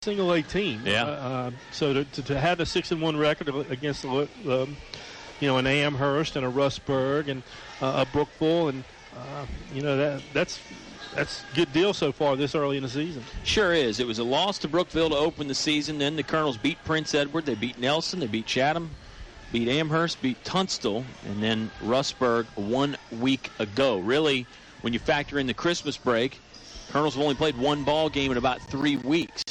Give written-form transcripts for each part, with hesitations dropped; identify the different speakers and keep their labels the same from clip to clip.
Speaker 1: single A team.
Speaker 2: Yeah.
Speaker 1: So to have a 6-1 record against an Amherst and a Rustburg and a Brookville, and that's a good deal so far this early in the season.
Speaker 2: Sure is. It was a loss to Brookville to open the season. Then the Colonels beat Prince Edward. They beat Nelson. They beat Chatham. Beat Amherst. Beat Tunstall. And then Rustburg 1 week ago. Really, when you factor in the Christmas break, Colonels have only played one ball game in about 3 weeks.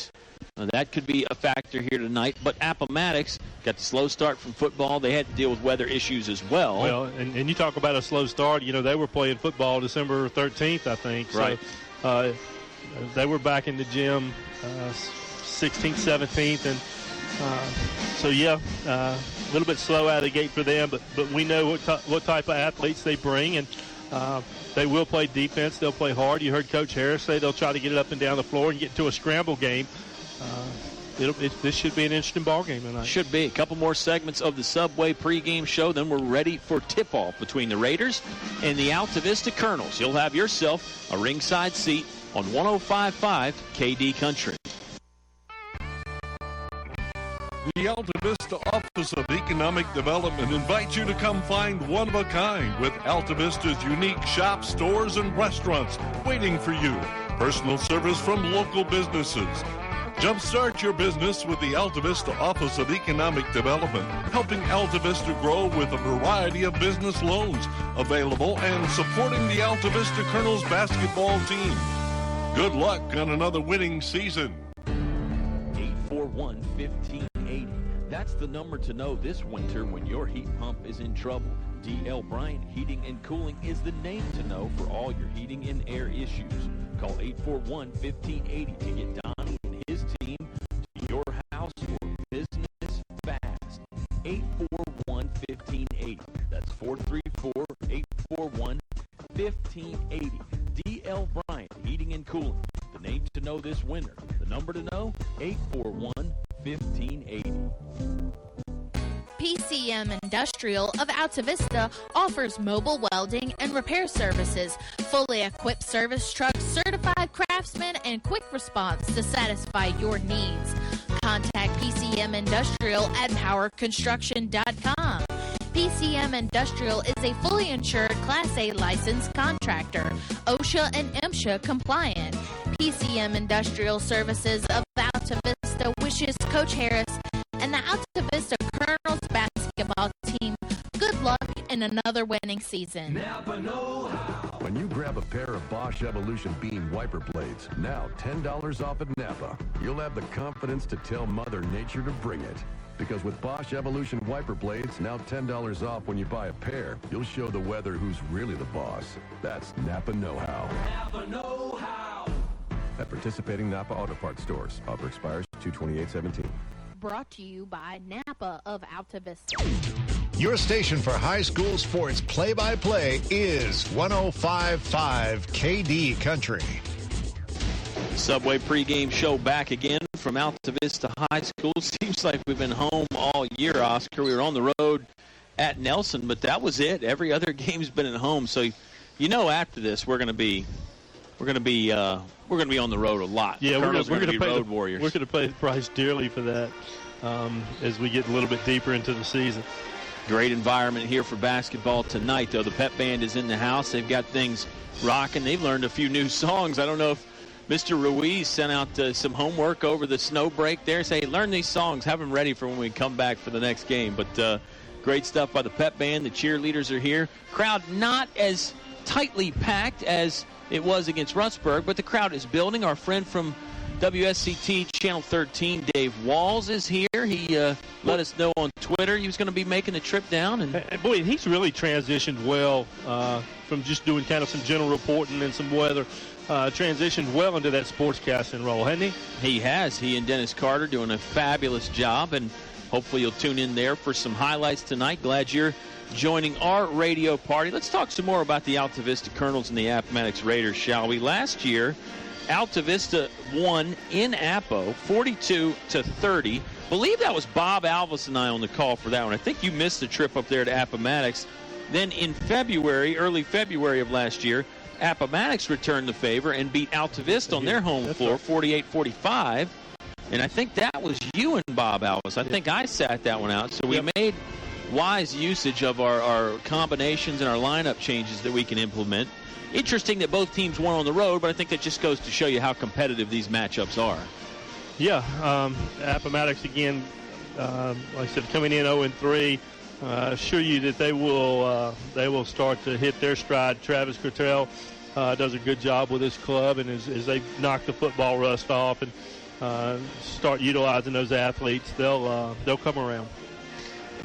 Speaker 2: Now, that could be a factor here tonight. But Appomattox got the slow start from football. They had to deal with weather issues as well.
Speaker 1: Well, and you talk about a slow start. They were playing football December 13th, I think.
Speaker 2: Right.
Speaker 1: So they were back in the gym 16th, 17th. And a little bit slow out of the gate for them. But we know what type of athletes they bring. And they will play defense. They'll play hard. You heard Coach Harris say they'll try to get it up and down the floor and get into a scramble game. This should be an interesting ball game tonight.
Speaker 2: Should be. A couple more segments of the Subway pregame show, then we're ready for tip-off between the Raiders and the Altavista Colonels. You'll have yourself a ringside seat on 105.5 KD Country.
Speaker 3: The Altavista Office of Economic Development invites you to come find one of a kind with Altavista's unique shops, stores, and restaurants waiting for you. Personal service from local businesses. Jumpstart your business with the Altavista Office of Economic Development, helping Altavista grow with a variety of business loans available and supporting the Altavista Colonels basketball team. Good luck on another winning season.
Speaker 2: 841-1580. That's the number to know this winter when your heat pump is in trouble. D.L. Bryant Heating and Cooling is the name to know for all your heating and air issues. Call 841-1580 to get Donnie and his team to your house or business fast. 841-1580. That's 434-841-1580. D.L. Bryant Heating and Cooling. The name to know this winter. The number to know, 841-1580.
Speaker 4: PCM Industrial of Altavista offers mobile welding and repair services, fully equipped service trucks, certified craftsmen, and quick response to satisfy your needs. Contact PCM Industrial at powerconstruction.com. PCM Industrial is a fully insured Class A licensed contractor, OSHA and MSHA compliant. PCM Industrial Services of Altavista wishes Coach Harris and the Altavista Colonels basketball team good luck in another winning season.
Speaker 5: Napa know-how. When you grab a pair of Bosch Evolution Beam wiper blades, now $10 off at Napa, you'll have the confidence to tell Mother Nature to bring it. Because with Bosch Evolution wiper blades, now $10 off when you buy a pair, you'll show the weather who's really the boss. That's Napa know-how.
Speaker 6: Napa know-how.
Speaker 5: At participating Napa Auto Parts stores. Offer expires 2/28/17.
Speaker 4: Brought to you by Napa of Altavista.
Speaker 7: Your station for high school sports play-by-play is 105.5 KD Country.
Speaker 2: Subway pregame show back again from Altavista High School. Seems like we've been home all year, Oscar. We were on the road at Nelson, but that was it. Every other game's been at home. So, after this, we're going to be on the road a lot.
Speaker 1: Yeah, we're going to
Speaker 2: be road warriors.
Speaker 1: We're going to pay the price dearly for that as we get a little bit deeper into the season.
Speaker 2: Great environment here for basketball tonight, though. The pep band is in the house. They've got things rocking. They've learned a few new songs. I don't know if Mr. Ruiz sent out some homework over the snow break there. Say, hey, learn these songs. Have them ready for when we come back for the next game. But great stuff by the pep band. The cheerleaders are here. Crowd not as tightly packed as it was against Rustburg, but the crowd is building. Our friend from WSCT Channel 13, Dave Walls, is here. He let us know on Twitter he was going to be making the trip down. And
Speaker 1: boy, he's really transitioned well from just doing kind of some general reporting and some weather. Transitioned well into that sportscasting role, hasn't he?
Speaker 2: He has. He and Dennis Carter doing a fabulous job, and hopefully you'll tune in there for some highlights tonight. Glad you're joining our radio party. Let's talk some more about the Altavista Colonels and the Appomattox Raiders, shall we? Last year, Altavista won in Appo 42-30. Believe that was Bob Alvis and I on the call for that one. I think you missed the trip up there to Appomattox. Then in early February of last year, Appomattox returned the favor and beat Altavista on their home floor 48-45. And I think that was you and Bob Alvis. I think I sat that one out. So we made wise usage of our combinations and our lineup changes that we can implement. Interesting that both teams won on the road, but I think that just goes to show you how competitive these matchups are.
Speaker 1: Yeah, Appomattox again, like I said, coming in 0-3. Assure you that they will start to hit their stride. Travis Cottrell does a good job with this club, and as they knock the football rust off and start utilizing those athletes, they'll come around.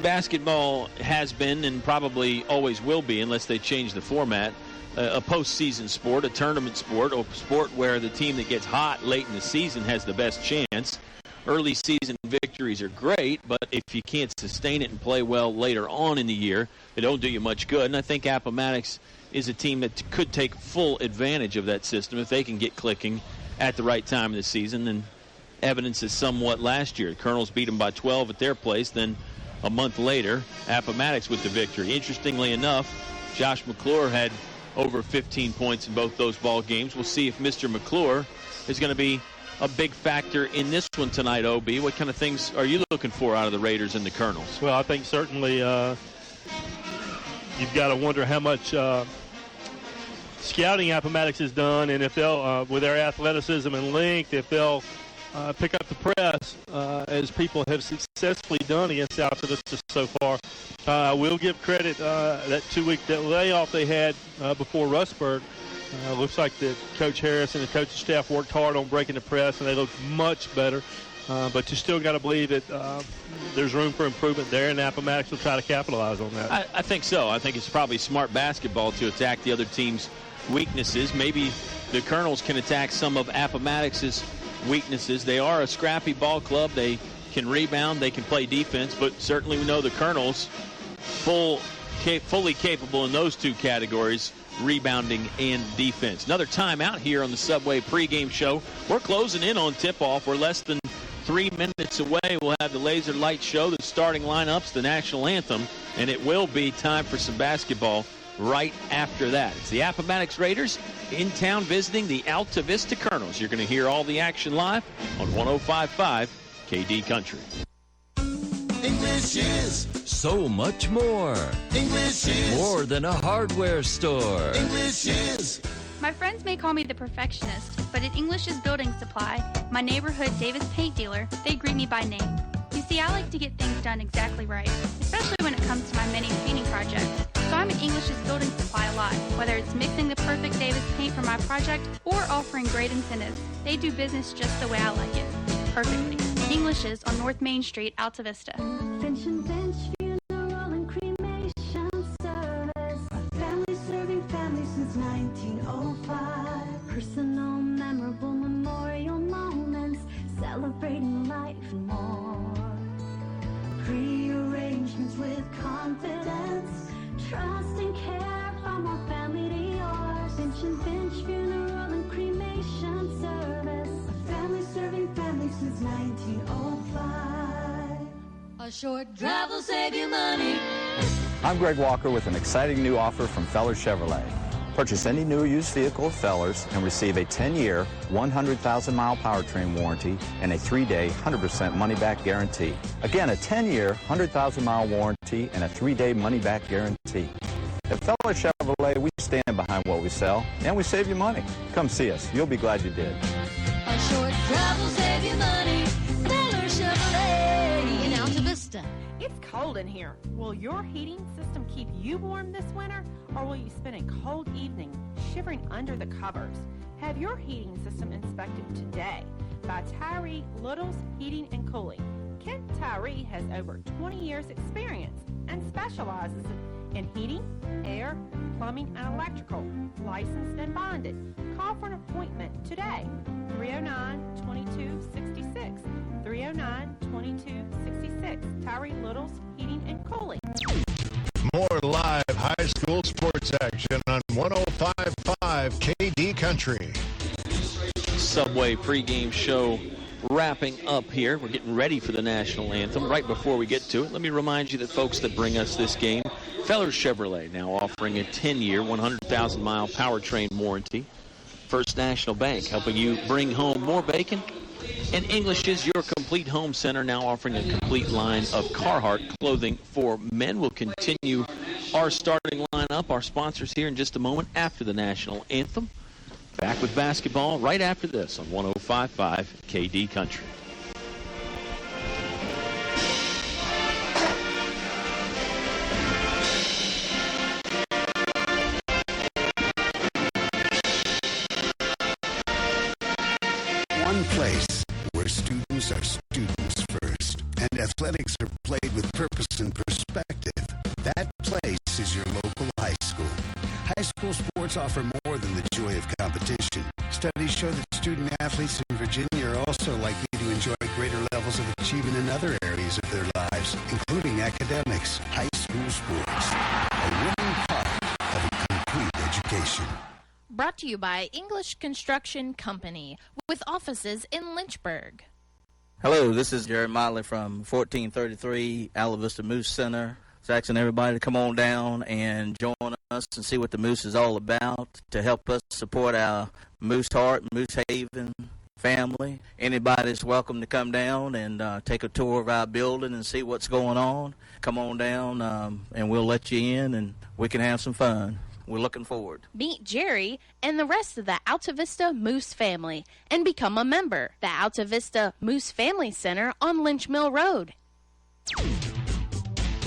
Speaker 2: Basketball has been and probably always will be, unless they change the format, a postseason sport, a tournament sport, a sport where the team that gets hot late in the season has the best chance. Early season victories are great, but if you can't sustain it and play well later on in the year, they don't do you much good. And I think Appomattox is a team that could take full advantage of that system if they can get clicking at the right time of the season. And evidence is somewhat last year. The Colonels beat them by 12 at their place. Then a month later, Appomattox with the victory. Interestingly enough, Josh McClure had over 15 points in both those ball games. We'll see if Mr. McClure is going to be a big factor in this one tonight, OB. What kind of things are you looking for out of the Raiders and the Colonels?
Speaker 1: Well, I think certainly you've got to wonder how much scouting Appomattox has done, and if they'll, with their athleticism and length, if they'll pick up the press as people have successfully done against Altavista so far. I will give credit that 2-week layoff they had before Rustburg. Looks like that Coach Harris and the coaching staff worked hard on breaking the press, and they look much better. But you still got to believe that there's room for improvement there, and Appomattox will try to capitalize on that.
Speaker 2: I think so. I think it's probably smart basketball to attack the other team's weaknesses. Maybe the Colonels can attack some of Appomattox's weaknesses. They are a scrappy ball club. They can rebound. They can play defense. But certainly we know the Colonels fully capable in those two categories, rebounding and defense. Another timeout here on the Subway pregame show. We're closing in on tip-off. We're less than 3 minutes away. We'll have the laser light show, the starting lineups, the national anthem, and it will be time for some basketball right after that. It's the Appomattox Raiders in town visiting the Altavista Colonels. You're going to hear all the action live on 105.5 KD Country.
Speaker 6: English is
Speaker 8: so much more.
Speaker 6: English is
Speaker 8: More than a hardware store.
Speaker 6: English is.
Speaker 9: My friends may call me the perfectionist, but at English's Building Supply, my neighborhood Davis paint dealer, they greet me by name. You see, I like to get things done exactly right, especially when it comes to my many painting projects. So I'm at English's Building Supply a lot, whether it's mixing the perfect Davis paint for my project or offering great incentives. They do business just the way I like it, perfectly. English's on North Main Street, Altavista.
Speaker 10: Finch and Bench Funeral and Cremation Service. Family serving family since 1905. Personal, memorable memorial moments, celebrating life and more. Pre-arrangements with confidence, trust and care from our family to yours. Finch and Bench Funeral and Cremation Service. Family serving family since 1905.
Speaker 11: A short drive will save you money.
Speaker 12: I'm Greg Walker with an exciting new offer from Fellers Chevrolet. Purchase any new or used vehicle at Fellers and receive a 10-year, 100,000-mile powertrain warranty and a 3-day, 100% money-back guarantee. Again, a 10-year, 100,000-mile warranty and a 3-day money-back guarantee. At Fellers Chevrolet, we stand behind what we sell, and we save you money. Come see us. You'll be glad you did.
Speaker 11: A short drive will save you money. Fellers Chevrolet in Altavista.
Speaker 13: It's cold in here. Will your heating system keep you warm this winter, or will you spend a cold evening shivering under the covers? Have your heating system inspected today by Tyree Little's Heating and Cooling. Kent Tyree has over 20 years experience and specializes in heating, air, plumbing, and electrical, licensed and bonded. Call for an appointment today, 309-2266, 309-2266, Tyree Little's Heating and Cooling.
Speaker 7: More live high school sports action on 105.5 KD Country.
Speaker 2: Subway pregame show wrapping up here. We're getting ready for the national anthem. Right before we get to it, let me remind you that folks that bring us this game, Fellers Chevrolet, now offering a 10-year, 100,000-mile powertrain warranty. First National Bank, helping you bring home more bacon And English is your complete home center, now offering a complete line of Carhartt clothing for men. We'll continue our starting lineup, our sponsors here in just a moment after the national anthem. Back with basketball right after this on 105.5 KD Country.
Speaker 14: One place where students are students first and athletics are played with purpose and perspective. That place is your local high school. High school sports offer more than the joy of competition. Studies show that student athletes in Virginia are also likely to enjoy greater levels of achievement in other areas of their lives, including academics. High school sports, a winning part of a complete education.
Speaker 4: Brought to you by English Construction Company, with offices in Lynchburg.
Speaker 15: Hello, this is Jerry Motley from 1433 Altavista Moose Center. Asking everybody to come on down and join us and see what the Moose is all about, to help us support our Moose Heart, Moose Haven family. Anybody's welcome to come down and take a tour of our building and see what's going on. Come on down and we'll let you in and we can have some fun. We're looking forward.
Speaker 16: Meet Jerry and the rest of the Altavista Moose family and become a member. The Altavista Moose Family Center on Lynch Mill Road.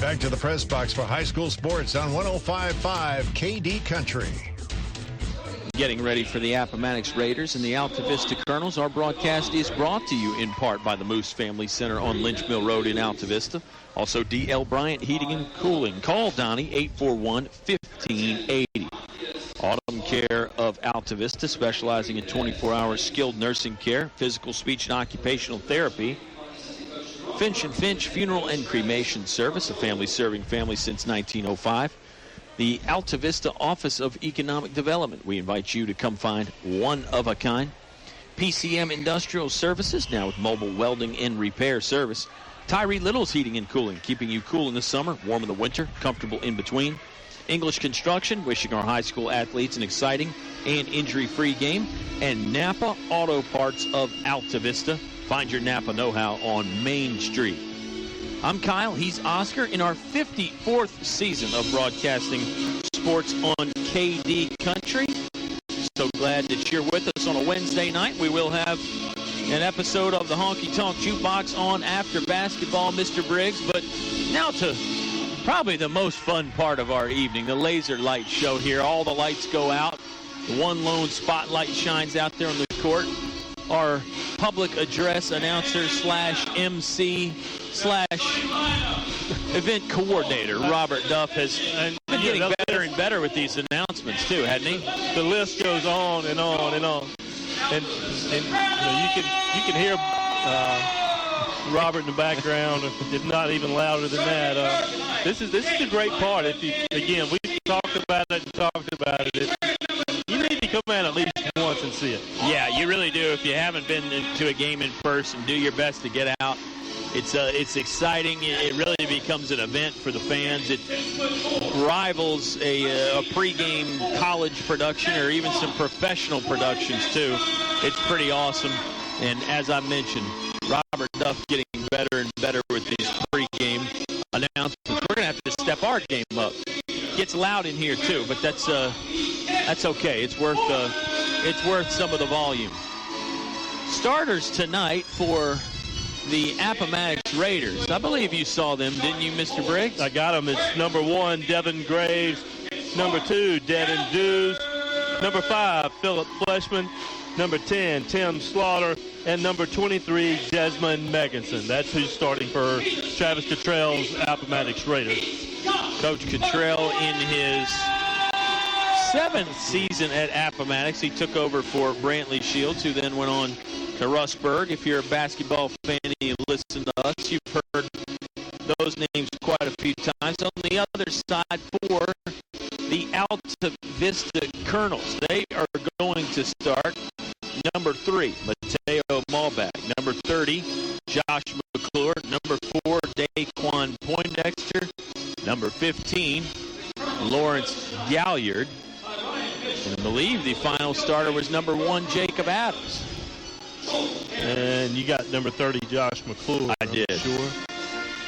Speaker 7: Back to the press box for high school sports on 105.5 KD Country.
Speaker 2: Getting ready for the Appomattox Raiders and the Altavista Colonels. Our broadcast is brought to you in part by the Moose Family Center on Lynch Mill Road in Altavista. Also, D.L. Bryant Heating and Cooling. Call Donnie 841-1580. Autumn Care of Altavista, specializing in 24-hour skilled nursing care, physical, speech, and occupational therapy. Finch & Finch Funeral and Cremation Service, a family serving families since 1905. The Altavista Office of Economic Development. We invite you to come find one of a kind. PCM Industrial Services, now with mobile welding and repair service. Tyree Little's Heating and Cooling, keeping you cool in the summer, warm in the winter, comfortable in between. English Construction, wishing our high school athletes an exciting and injury-free game. And Napa Auto Parts of Altavista. Find your Napa know-how on Main Street. I'm Kyle. He's Oscar in our 54th season of broadcasting sports on KD Country. So glad that you're with us on a Wednesday night. We will have an episode of the Honky Tonk Jukebox on after basketball, Mr. Briggs. But now to probably the most fun part of our evening, the laser light show here. All the lights go out. The one lone spotlight shines out there on the court. Our public address announcer /MC/ event coordinator, Robert Duff, has been getting better and better with these announcements, too, hasn't he?
Speaker 1: The list goes on and on and on. And you can hear Robert in the background, if not even louder than that. This is the great part. Again, we've talked about it and talked about it. You need to come out at least once and see it.
Speaker 2: Yeah, you really do. If you haven't been to a game in person, do your best to get out. It's exciting. It really becomes an event for the fans. It rivals a pregame college production or even some professional productions, too. It's pretty awesome. And as I mentioned, Robert Duff getting better and better with these pregame announcements. We're going to have to step our game up. Gets loud in here, too, but that's okay. It's worth some of the volume. Starters tonight for the Appomattox Raiders. I believe you saw them, didn't you, Mr. Briggs?
Speaker 1: I got them. It's number 1, Devin Graves. Number 2, Devin Dews. Number 5, Philip Fleshman. Number 10, Tim Slaughter. And number 23, Desmond Megginson. That's who's starting for Travis Cottrell's Appomattox Raiders.
Speaker 2: Coach Cottrell in his 7th season at Appomattox. He took over for Brantley Shields, who then went on to Russburg. If you're a basketball fan and you listen to us, you've heard those names quite a few times. On the other side, for the Altavista Colonels, they are going to start number 3, Mateo Malbach. Number 30, Josh McClure. Number 4, Daquan Poindexter. Number 15, Lawrence Galliard. And I believe the final starter was number 1, Jacob Adams.
Speaker 1: And you got number 30, Josh McClure.
Speaker 2: I did.
Speaker 1: Sure.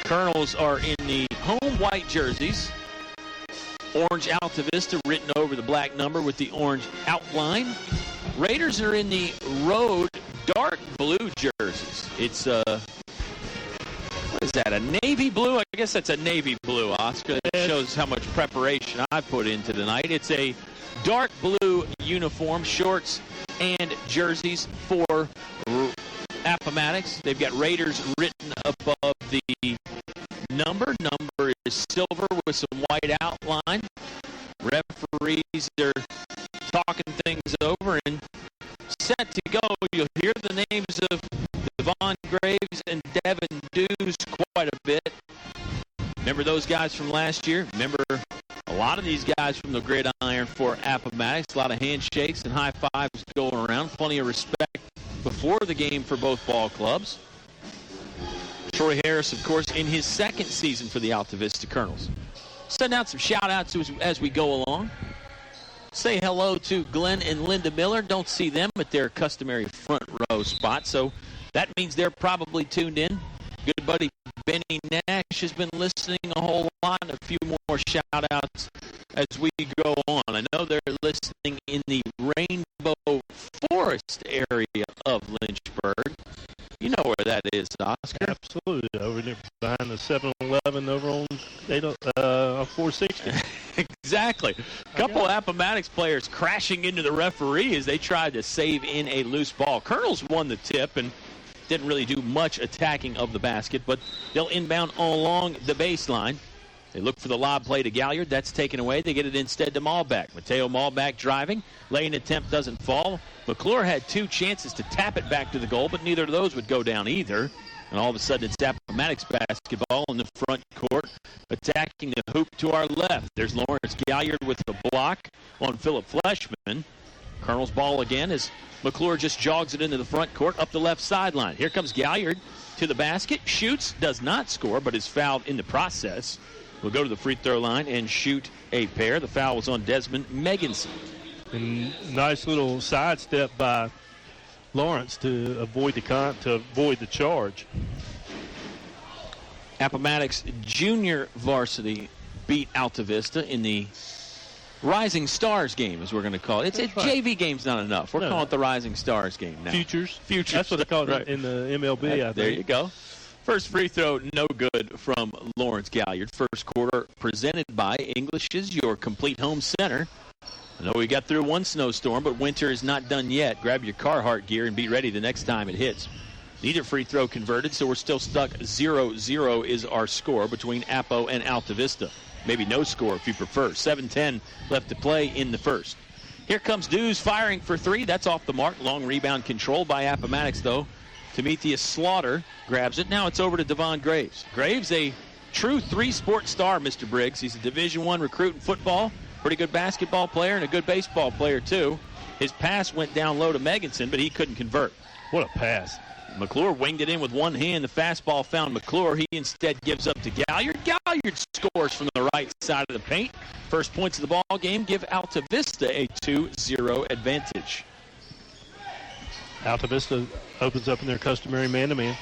Speaker 2: Colonels are in the home white jerseys. Orange Altavista written over the black number with the orange outline. Raiders are in the road dark blue jerseys. It's what is that, a navy blue? I guess that's a navy blue, Oscar. It shows how much preparation I put into tonight. It's a dark blue uniform, shorts and jerseys for Appomattox. They've got Raiders written above the number. Number is silver with some white outline. Referees are talking things over and set to go. You'll hear the names of Devon Graves and Devin Dews quite a bit. Remember those guys from last year? Remember a lot of these guys from the gridiron for Appomattox. A lot of handshakes and high fives going around. Plenty of respect before the game for both ball clubs. Troy Harris, of course, in his second season for the Altavista Colonels. Send out some shout-outs as we go along. Say hello to Glenn and Linda Miller. Don't see them at their customary front row spot, so that means they're probably tuned in. Good buddy Benny Nash has been listening a whole lot. A few more shout-outs as we go on. I know they're listening in the Rainbow Forest area of Lynchburg. You know where that is, Oscar.
Speaker 1: Absolutely. Over there behind the 7-Eleven over on 460.
Speaker 2: Exactly. A couple Appomattox players crashing into the referee as they tried to save in a loose ball. Colonels won the tip and didn't really do much attacking of the basket, but they'll inbound along the baseline. They look for the lob play to Galliard. That's taken away. They get it instead to Malbeck. Mateo Malbeck driving. Lane attempt doesn't fall. McClure had two chances to tap it back to the goal, but neither of those would go down either. And all of a sudden, it's Appomattox basketball in the front court, attacking the hoop to our left. There's Lawrence Galliard with the block on Philip Fleshman. Colonel's ball again as McClure just jogs it into the front court up the left sideline. Here comes Galliard to the basket. Shoots, does not score, but is fouled in the process. Will go to the free throw line and shoot a pair. The foul was on Desmond Meganson.
Speaker 1: And nice little sidestep by Lawrence to avoid the charge.
Speaker 2: Appomattox junior varsity beat Altavista in the Rising Stars game, as we're going to call it. It's
Speaker 1: right.
Speaker 2: JV game's not enough. We're calling it the Rising Stars game now.
Speaker 1: Futures.
Speaker 2: That's
Speaker 1: what they call it in the MLB, I think.
Speaker 2: There you go. First free throw, no good from Lawrence Galliard. First quarter presented by English's Your Complete Home Center. I know we got through one snowstorm, but winter is not done yet. Grab your Carhartt gear and be ready the next time it hits. Neither free throw converted, so we're still stuck 0-0 is our score between Appo and Altavista. Maybe no score if you prefer. 7:10 left to play in the first. Here comes Dews firing for three. That's off the mark. Long rebound controlled by Appomattox, though. Timotheus Slaughter grabs it. Now it's over to Devon Graves. Graves, a true three-sport star, Mr. Briggs. He's a Division I recruit in football, pretty good basketball player, and a good baseball player, too. His pass went down low to Meganson, but he couldn't convert.
Speaker 1: What a pass.
Speaker 2: McClure winged it in with one hand. The fastball found McClure. He instead gives up to Galliard. Galliard scores from the right side of the paint. First points of the ball game give Altavista a 2-0 advantage.
Speaker 1: Altavista opens up in their customary man-to-man.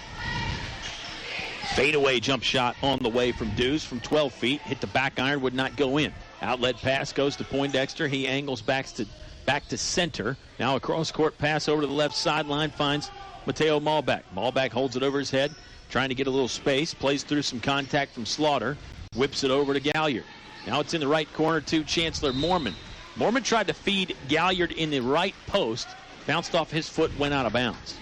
Speaker 2: Fadeaway jump shot on the way from Dews from 12 feet. Hit the back iron, would not go in. Outlet pass goes to Poindexter. He angles back to center. Now a cross-court pass over to the left sideline finds Mateo Malbeck. Malbeck holds it over his head, trying to get a little space. Plays through some contact from Slaughter. Whips it over to Galliard. Now it's in the right corner to Chancellor Mormon. Mormon tried to feed Galliard in the right post. Bounced off his foot, went out of bounds.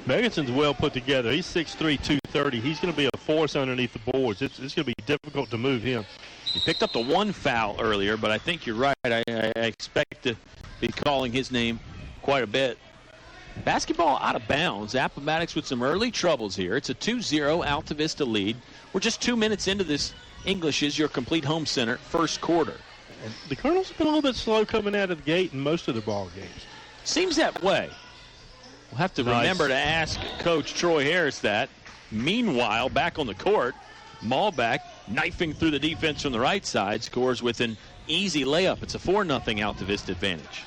Speaker 1: Meganson's well put together. He's 6'3", 230. He's going to be a force underneath the boards. It's going to be difficult to move him.
Speaker 2: He picked up the one foul earlier, but I think you're right. I expect to be calling his name quite a bit. Basketball out of bounds. Appomattox with some early troubles here. It's a 2-0 Altavista lead. We're just 2 minutes into this English's Your Complete Home Center first quarter.
Speaker 1: And the Colonels have been a little bit slow coming out of the gate in most of their ball games.
Speaker 2: Seems that way. We'll have to remember to ask Coach Troy Harris that. Meanwhile, back on the court, Malbeck knifing through the defense from the right side, scores with an easy layup. It's a 4-0 Altavista advantage.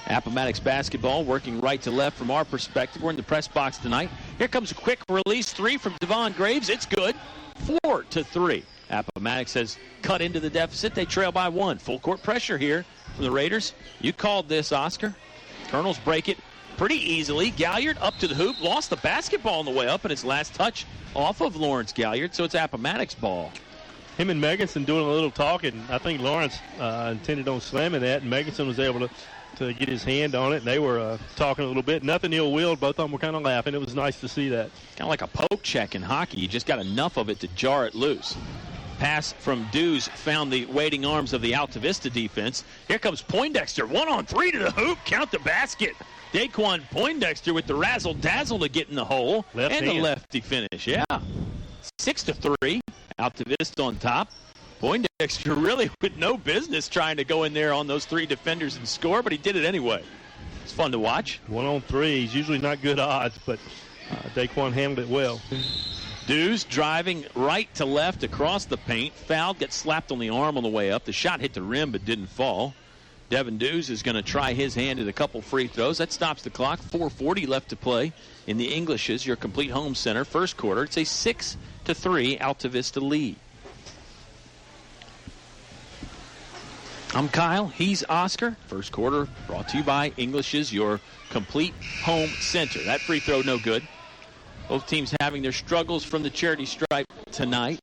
Speaker 2: Appomattox basketball working right to left from our perspective. We're in the press box tonight. Here comes a quick release three from Devon Graves. It's good. 4-3. Appomattox has cut into the deficit. They trail by 1. Full court pressure here from the Raiders. You called this, Oscar. Colonels break it pretty easily. Galliard up to the hoop. Lost the basketball on the way up, and its last touch off of Lawrence Galliard, so it's Appomattox ball.
Speaker 1: Him and Meganson doing a little talking. I think Lawrence intended on slamming that, and Meganson was able to get his hand on it, and they were talking a little bit. Nothing ill-willed. Both of them were kind of laughing. It was nice to see that.
Speaker 2: Kind of like a poke check in hockey. You just got enough of it to jar it loose. Pass from Dews found the waiting arms of the Altavista defense. Here comes Poindexter. 1-on-3 to the hoop. Count the basket. Daquan Poindexter with the razzle-dazzle to get in the hole.
Speaker 1: Left
Speaker 2: and
Speaker 1: hand.
Speaker 2: The lefty finish. Yeah. 6-3. Altavista on top. Poindexter really with no business trying to go in there on those 3 defenders and score, but he did it anyway. It's fun to watch.
Speaker 1: 1-on-3. He's usually not good odds, but Daquan handled it well.
Speaker 2: Dews driving right to left across the paint. Fouled, gets slapped on the arm on the way up. The shot hit the rim but didn't fall. Devin Dews is going to try his hand at a couple free throws. That stops the clock. 4:40 left to play in the Englishes, your complete home center. First quarter, it's a 6-3 Altavista lead. I'm Kyle. He's Oscar. First quarter brought to you by Englishes, your complete home center. That free throw no good. Both teams having their struggles from the charity stripe tonight.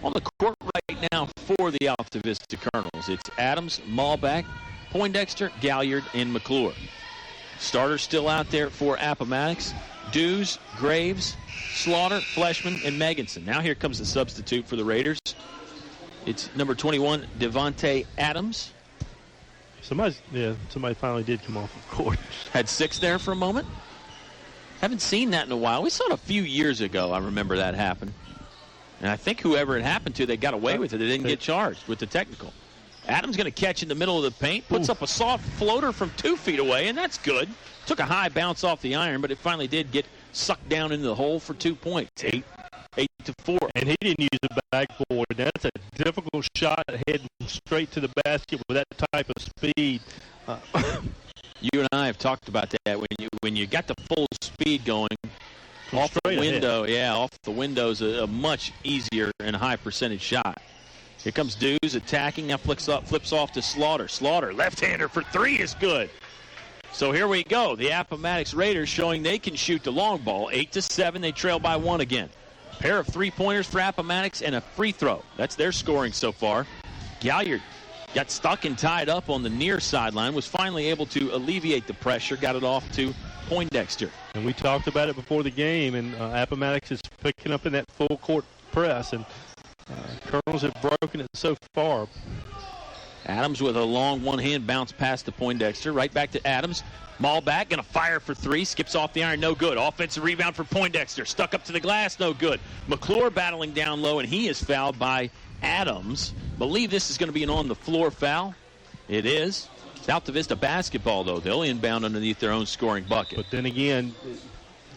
Speaker 2: On the court right now for the Altavista Colonels, it's Adams, Malback, Poindexter, Galliard, and McClure. Starters still out there for Appomattox. Dews, Graves, Slaughter, Fleshman, and Meganson. Now here comes the substitute for the Raiders. It's number 21, Devontae Adams.
Speaker 1: Somebody finally did come off of court.
Speaker 2: Had 6 there for a moment. Haven't seen that in a while. We saw it a few years ago. I remember that happen. And I think whoever it happened to, they got away with it. They didn't get charged with the technical. Adams going to catch in the middle of the paint. Puts up a soft floater from 2 feet away, and that's good. Took a high bounce off the iron, but it finally did get sucked down into the hole for 2 points. 8-4.
Speaker 1: And he didn't use the backboard. That's a difficult shot heading straight to the basket with that type of speed.
Speaker 2: You and I have talked about that. When you got the full speed going, off the window, off the window's a much easier and high percentage shot. Here comes Dews attacking. Now flips off to Slaughter. Slaughter, left-hander for 3 is good. So here we go. The Appomattox Raiders showing they can shoot the long ball. 8-7, they trail by 1 again. Pair of 3-pointers for Appomattox and a free throw. That's their scoring so far. Galliard got stuck and tied up on the near sideline, was finally able to alleviate the pressure, got it off to Poindexter.
Speaker 1: And we talked about it before the game, and Appomattox is picking up in that full court press, and Colonels have broken it so far.
Speaker 2: Adams with a long one-hand bounce pass to Poindexter. Right back to Adams. Malback going to fire for 3. Skips off the iron. No good. Offensive rebound for Poindexter. Stuck up to the glass. No good. McClure battling down low, and he is fouled by Adams. Believe this is going to be an on-the-floor foul. It is. It's Altavista basketball, though. They'll inbound underneath their own scoring bucket.
Speaker 1: But then again,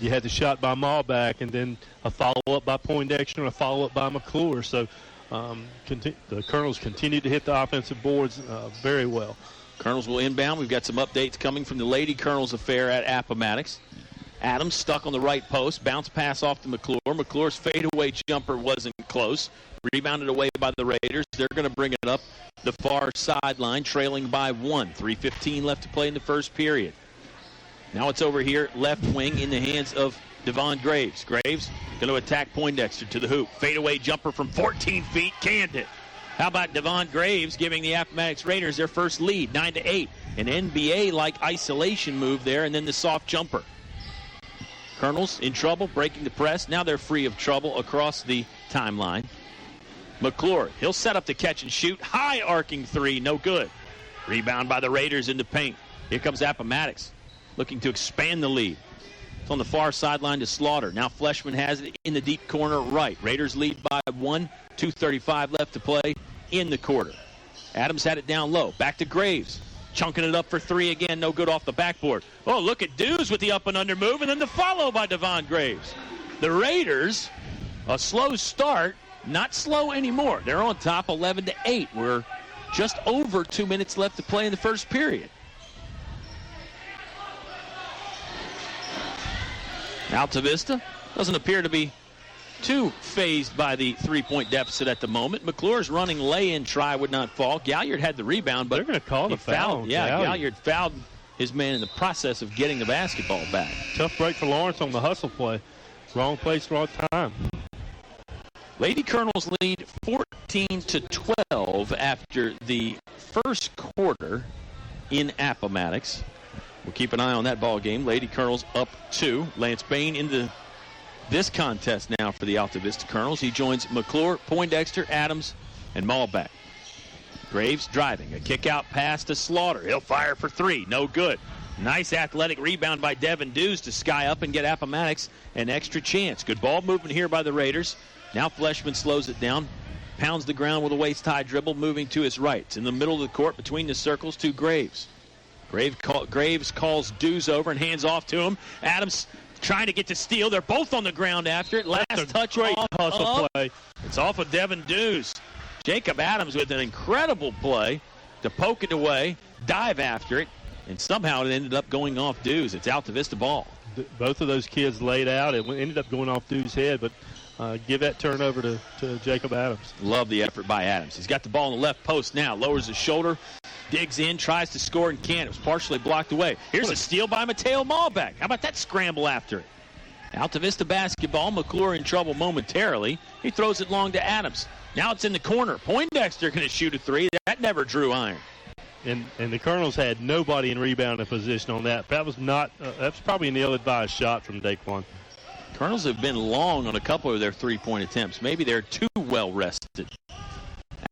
Speaker 1: you had the shot by Malback, and then a follow-up by Poindexter and a follow-up by McClure. So the Colonels continue to hit the offensive boards very well.
Speaker 2: Colonels will inbound. We've got some updates coming from the Lady Colonels affair at Appomattox. Adams stuck on the right post. Bounce pass off to McClure. McClure's fadeaway jumper wasn't close. Rebounded away by the Raiders. They're going to bring it up the far sideline, trailing by 1. 3:15 left to play in the first period. Now it's over here, left wing in the hands of Devon Graves. Graves going to attack Poindexter to the hoop. Fadeaway jumper from 14 feet. Canned it. How about Devon Graves giving the Appomattox Raiders their first lead, 9-8. An NBA-like isolation move there, and then the soft jumper. Colonels in trouble, breaking the press. Now they're free of trouble across the timeline. McClure, he'll set up the catch and shoot. High arcing 3, no good. Rebound by the Raiders into paint. Here comes Appomattox, looking to expand the lead. It's on the far sideline to Slaughter. Now Fleshman has it in the deep corner right. Raiders lead by 1. 2:35 left to play in the quarter. Adams had it down low. Back to Graves. Chunking it up for 3 again. No good off the backboard. Oh, look at Dews with the up and under move, and then the follow by Devon Graves. The Raiders, a slow start, not slow anymore. They're on top 11-8. We're just over 2 minutes left to play in the first period. Altavista doesn't appear to be too phased by the three-point deficit at the moment. McClure's running lay-in try would not fall. Galliard had the rebound, but
Speaker 1: they're going to call the foul.
Speaker 2: Yeah, Galliard fouled his man in the process of getting the basketball back.
Speaker 1: Tough break for Lawrence on the hustle play. Wrong place, wrong time.
Speaker 2: Lady Colonels lead 14-12 after the first quarter in Appomattox. We'll keep an eye on that ball game. Lady Colonels up 2. Lance Bain into this contest now for the Altavista Colonels. He joins McClure, Poindexter, Adams, and Malbeck. Graves driving. A kick-out pass to Slaughter. He'll fire for 3. No good. Nice athletic rebound by Devin Dews to sky up and get Appomattox an extra chance. Good ball movement here by the Raiders. Now Fleshman slows it down. Pounds the ground with a waist-high dribble, moving to his right. It's in the middle of the court between the circles to Graves. Graves calls Dews over and hands off to him. Adams trying to get to steal. They're both on the ground after it. Last touch
Speaker 1: great
Speaker 2: off
Speaker 1: hustle play.
Speaker 2: It's off of Devin Dews. Jacob Adams with an incredible play to poke it away, dive after it, and somehow it ended up going off Dews. It's Altavista ball.
Speaker 1: Both of those kids laid out. It ended up going off Dews' head, but give that turnover to Jacob Adams.
Speaker 2: Love the effort by Adams. He's got the ball in the left post now. Lowers his shoulder, digs in, tries to score and can't. It was partially blocked away. Here's a steal by Mateo Malbeck. How about that scramble after it? Altavista basketball. McClure in trouble momentarily. He throws it long to Adams. Now it's in the corner. Poindexter going to shoot a 3. That never drew iron.
Speaker 1: And the Colonels had nobody in rebounding position on that. That was not. That's probably an ill-advised shot from Daquan.
Speaker 2: Colonels have been long on a couple of their three-point attempts. Maybe they're too well rested.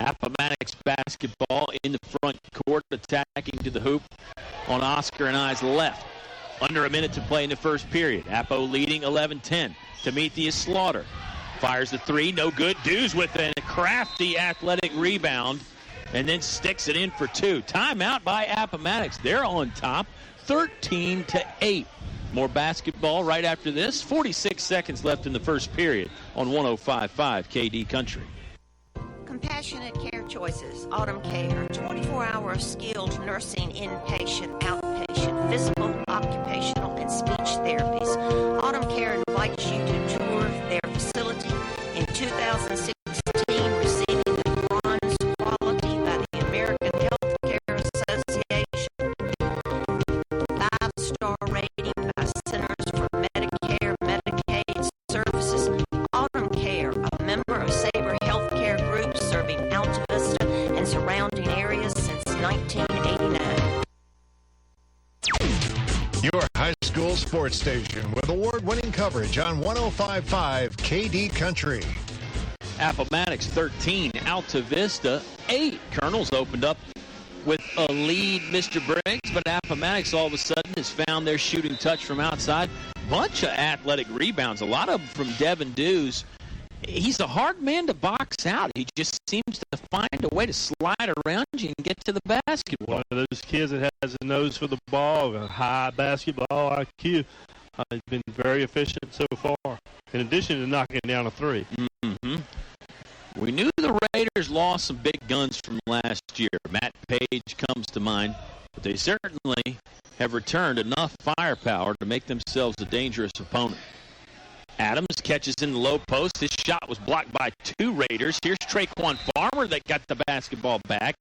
Speaker 2: Appomattox basketball in the front court, attacking to the hoop on Oscar and I's left. Under a minute to play in the first period. Appo leading 11-10. Demetrius Slaughter fires the 3, no good. Dews with a crafty athletic rebound and then sticks it in for 2. Timeout by Appomattox. They're on top, 13-8. More basketball right after this. 46 seconds left in the first period on 105.5 KD Country.
Speaker 17: Compassionate Care Choices, Autumn Care, 24-hour skilled nursing, inpatient, outpatient, physical, occupational, and speech therapies. Autumn Care invites you to tour their facility in 2016, receiving the bronze quality by the American Healthcare Association. 5-star rating by Centers for Medicare, Medicaid Services. Autumn Care, a member of Sabre Healthcare Group, serving Altavista and surrounding areas since 1989.
Speaker 7: Your high school sports station with award-winning coverage on 105.5 KD Country.
Speaker 2: Appomattox 13, Altavista 8. Colonels opened up with a lead, Mr. Briggs, but Appomattox all of a sudden has found their shooting touch from outside. Bunch of athletic rebounds, a lot of them from Devin Dews. He's a hard man to box out. He just seems to find a way to slide around you and get to the basketball.
Speaker 1: One of those kids that has a nose for the ball, a high basketball IQ. He's been very efficient so far, in addition to knocking down a 3.
Speaker 2: Mm-hmm. We knew the Raiders lost some big guns from last year. Matt Page comes to mind, but they certainly have returned enough firepower to make themselves a dangerous opponent. Adams catches in the low post. His shot was blocked by 2 Raiders. Here's Traquan Farmer that got the basketball back.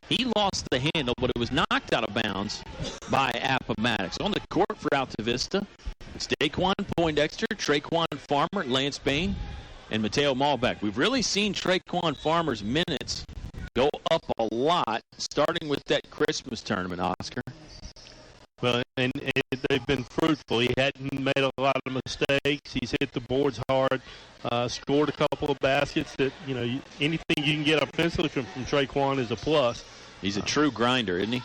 Speaker 2: He lost the handle, but it was knocked out of bounds by Appomattox. On the court for Altavista, it's Daquan Poindexter, Traquan Farmer, Lance Bain, and Mateo Malbeck. We've really seen Traquan Farmer's minutes go up a lot, starting with that Christmas tournament, Oscar.
Speaker 1: Well, and they've been fruitful. He hadn't made a lot of mistakes. He's hit the boards hard, scored a couple of baskets that, anything you can get offensively from Traquan is a plus.
Speaker 2: He's a true grinder, isn't he?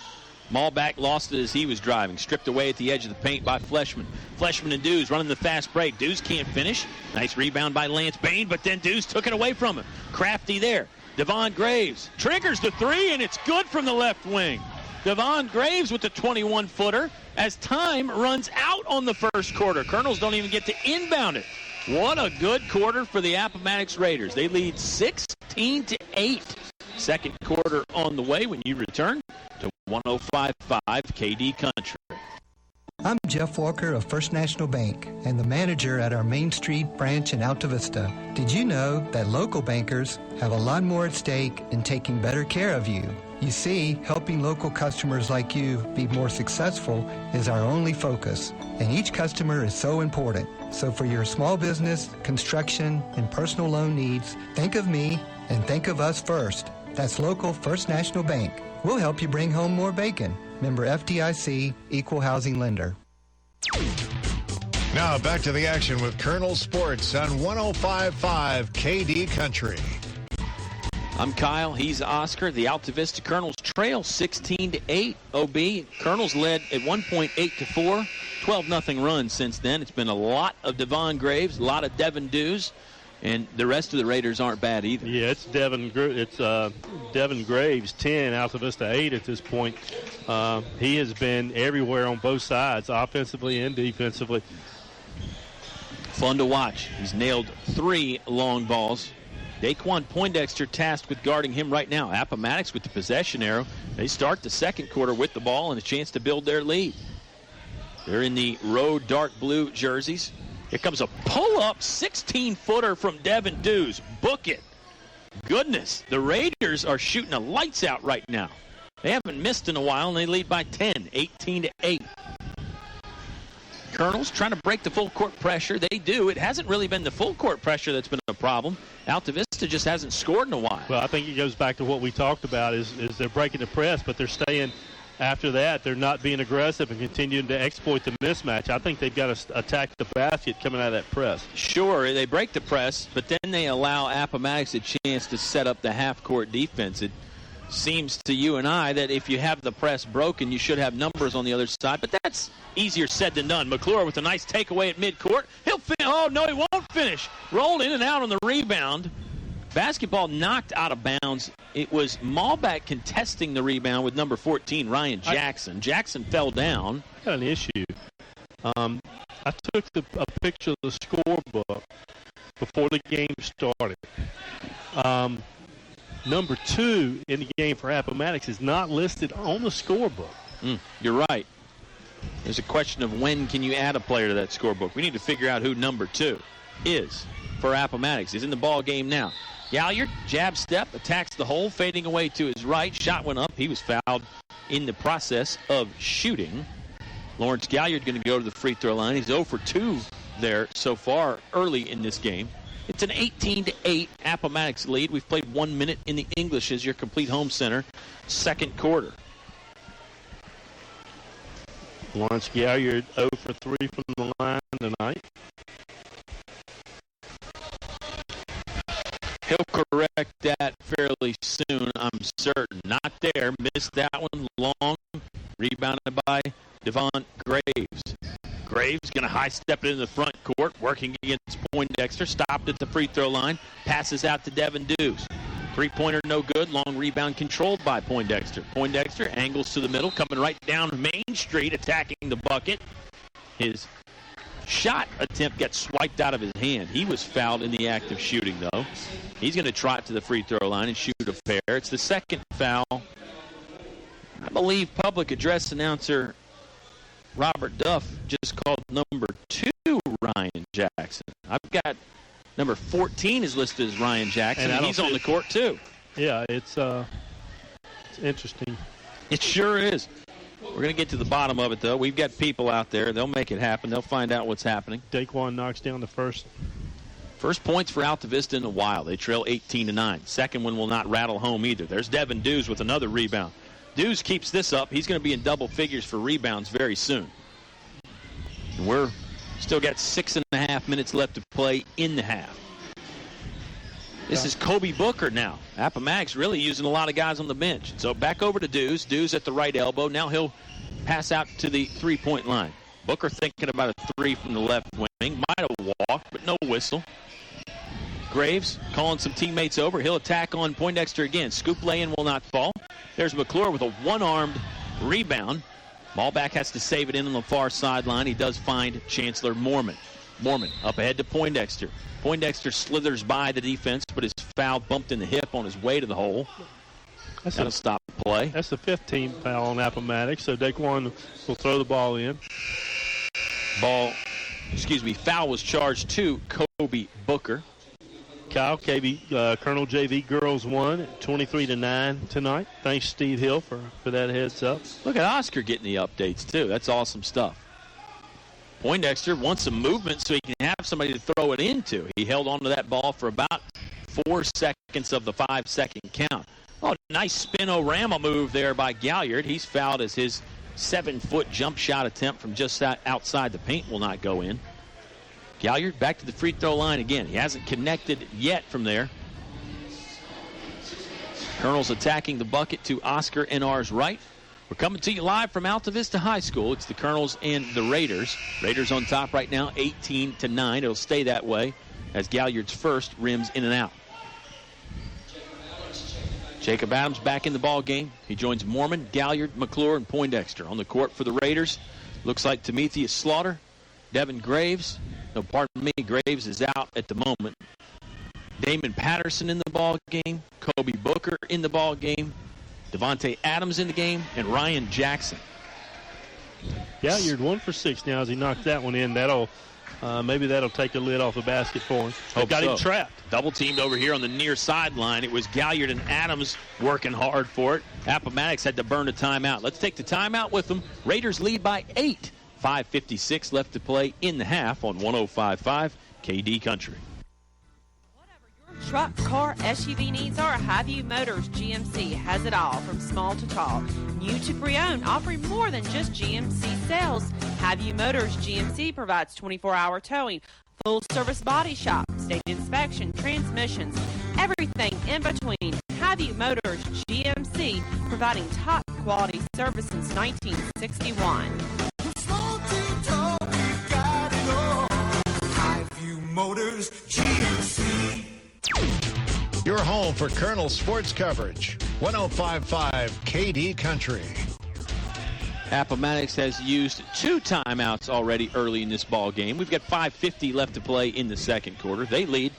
Speaker 2: Malbeck lost it as he was driving. Stripped away at the edge of the paint by Fleshman. Fleshman and Dews running the fast break. Dews can't finish. Nice rebound by Lance Bain, but then Dews took it away from him. Crafty there. Devon Graves triggers the 3, and it's good from the left wing. Devon Graves with the 21-footer as time runs out on the first quarter. Colonels don't even get to inbound it. What a good quarter for the Appomattox Raiders. They lead 16-8. Second quarter on the way when you return to 105.5 KD Country.
Speaker 18: I'm Jeff Walker of First National Bank and the manager at our Main Street branch in Altavista. Did you know that local bankers have a lot more at stake in taking better care of you? You see, helping local customers like you be more successful is our only focus, and each customer is so important. So for your small business, construction, and personal loan needs, think of me and think of us first. That's local First National Bank. We'll help you bring home more bacon. Member FDIC, Equal Housing Lender.
Speaker 7: Now back to the action with Colonel Sports on 105.5 KD Country.
Speaker 2: I'm Kyle. He's Oscar. The Altavista Colonels trail 16-8. OB Colonels led at one point 8-4. 12-0 run since then. It's been a lot of Devon Graves, a lot of Devin Dews, and the rest of the Raiders aren't bad either.
Speaker 1: Yeah, it's Devin Graves 10, Altavista 8 at this point. He has been everywhere on both sides, offensively and defensively.
Speaker 2: Fun to watch. He's nailed 3 long balls. Daquan Poindexter tasked with guarding him right now. Appomattox with the possession arrow. They start the second quarter with the ball and a chance to build their lead. They're in the road dark blue jerseys. Here comes a pull-up 16-footer from Devin Dews. Book it. Goodness, the Raiders are shooting the lights out right now. They haven't missed in a while, and they lead by 10, 18-8. Colonels trying to break the full court pressure. They do. It hasn't really been the full court pressure that's been a problem. Altavista just hasn't scored in a while.
Speaker 1: Well, I think it goes back to what we talked about is they're breaking the press, but they're staying after that. They're not being aggressive and continuing to exploit the mismatch. I think they've got to attack the basket coming out of that press.
Speaker 2: Sure, they break the press, but then they allow Appomattox a chance to set up the half-court defense. It seems to you and I that if you have the press broken, you should have numbers on the other side, but that's easier said than done. McClure with a nice takeaway at midcourt. He'll finish. Oh, no, he won't finish. Rolled in and out on the rebound. Basketball knocked out of bounds. It was Malbeck contesting the rebound with number 14, Ryan Jackson. Jackson fell down.
Speaker 1: I got an issue. I took a picture of the scorebook before the game started. Number 2 in the game for Appomattox is not listed on the scorebook.
Speaker 2: You're right. There's a question of when can you add a player to that scorebook. We need to figure out who number 2 is for Appomattox. He's in the ball game now. Galliard, jab step, attacks the hole, fading away to his right. Shot went up. He was fouled in the process of shooting. Lawrence Galliard going to go to the free throw line. He's 0 for 2 there so far early in this game. It's an 18-8 Appomattox lead. We've played 1 minute in the English as your complete home center. Second quarter.
Speaker 1: Lawrence Galliard 0 for 3 from the line tonight.
Speaker 2: He'll correct that fairly soon, I'm certain. Not there. Missed that one. Long. Rebounded by Devon Graves. Graves going to high step it in the front court, working against Poindexter. Stopped at the free throw line. Passes out to Devin Dews. Three-pointer no good. Long rebound controlled by Poindexter. Poindexter angles to the middle, coming right down Main Street, attacking the bucket. His shot attempt gets swiped out of his hand. He was fouled in the act of shooting, though. He's going to trot to the free throw line and shoot a pair. It's the second foul. I believe public address announcer Robert Duff just called number 2 Ryan Jackson. I've got number 14 is listed as Ryan Jackson, and he's on the court too.
Speaker 1: Yeah, it's interesting.
Speaker 2: It sure is. We're going to get to the bottom of it, though. We've got people out there. They'll make it happen. They'll find out what's happening.
Speaker 1: Daquan knocks down the first.
Speaker 2: First points for Altavista in a while. They trail 18-9. Second one will not rattle home either. There's Devin Dews with another rebound. Dews keeps this up. He's going to be in double figures for rebounds very soon. And we're still got 6.5 minutes left to play in the half. This is Kobe Booker now. Appomattox really using a lot of guys on the bench. So back over to Dews. Dews at the right elbow. Now he'll pass out to the three-point line. Booker thinking about a three from the left wing. Might have walked, but no whistle. Graves calling some teammates over. He'll attack on Poindexter again. Scoop lay-in will not fall. There's McClure with a one-armed rebound. Malbeck has to save it in on the far sideline. He does find Chancellor Mormon. Mormon up ahead to Poindexter. Poindexter slithers by the defense, but is fouled, bumped in the hip on his way to the hole. That'll stop play.
Speaker 1: That's the 15th foul on Appomattox, so Daquan will throw the ball in.
Speaker 2: Foul was charged to Kobe Booker.
Speaker 1: Kyle, Colonel JV girls won 23-9 tonight. Thanks, Steve Hill, for that heads up.
Speaker 2: Look at Oscar getting the updates, too. That's awesome stuff. Poindexter wants some movement so he can have somebody to throw it into. He held on to that ball for about 4 seconds of the 5-second count. Oh, nice spin-o-rama move there by Galliard. He's fouled as his 7-foot jump shot attempt from just outside the paint will not go in. Galliard back to the free throw line again. He hasn't connected yet from there. Colonel's attacking the bucket to Oscar NR's right. We're coming to you live from Altavista High School. It's the Colonels and the Raiders. Raiders on top right now, 18-9. It'll stay that way as Galliard's first rims in and out. Jacob Adams back in the ball game. He joins Mormon, Galliard, McClure, and Poindexter. On the court for the Raiders, looks like Timotheus Slaughter, Devin Graves. No, pardon me, Graves is out at the moment. Damon Patterson in the ball game. Kobe Booker in the ball game. Devontae Adams in the game. And Ryan Jackson.
Speaker 1: Galliard 1 for 6 now as he knocks that one in. Maybe that'll take the lid off the basket for him. Got him trapped.
Speaker 2: Double teamed over here on the near sideline. It was Galliard and Adams working hard for it. Appomattox had to burn a timeout. Let's take the timeout with them. Raiders lead by 8. 5:56 left to play in the half on 105.5 KD Country.
Speaker 13: Truck, car, SUV needs are, Highview Motors GMC has it all from small to tall. New to pre-owned, offering more than just GMC sales. Highview Motors GMC provides 24-hour towing, full-service body shop, state inspection, transmissions, everything in between. Highview Motors GMC, providing top-quality service since 1961.
Speaker 6: Motors GMC.
Speaker 7: Your home for Colonel sports coverage. 105.5 KD Country.
Speaker 2: Appomattox has used 2 timeouts already early in this ball game. We've got 5:50 left to play in the second quarter. They lead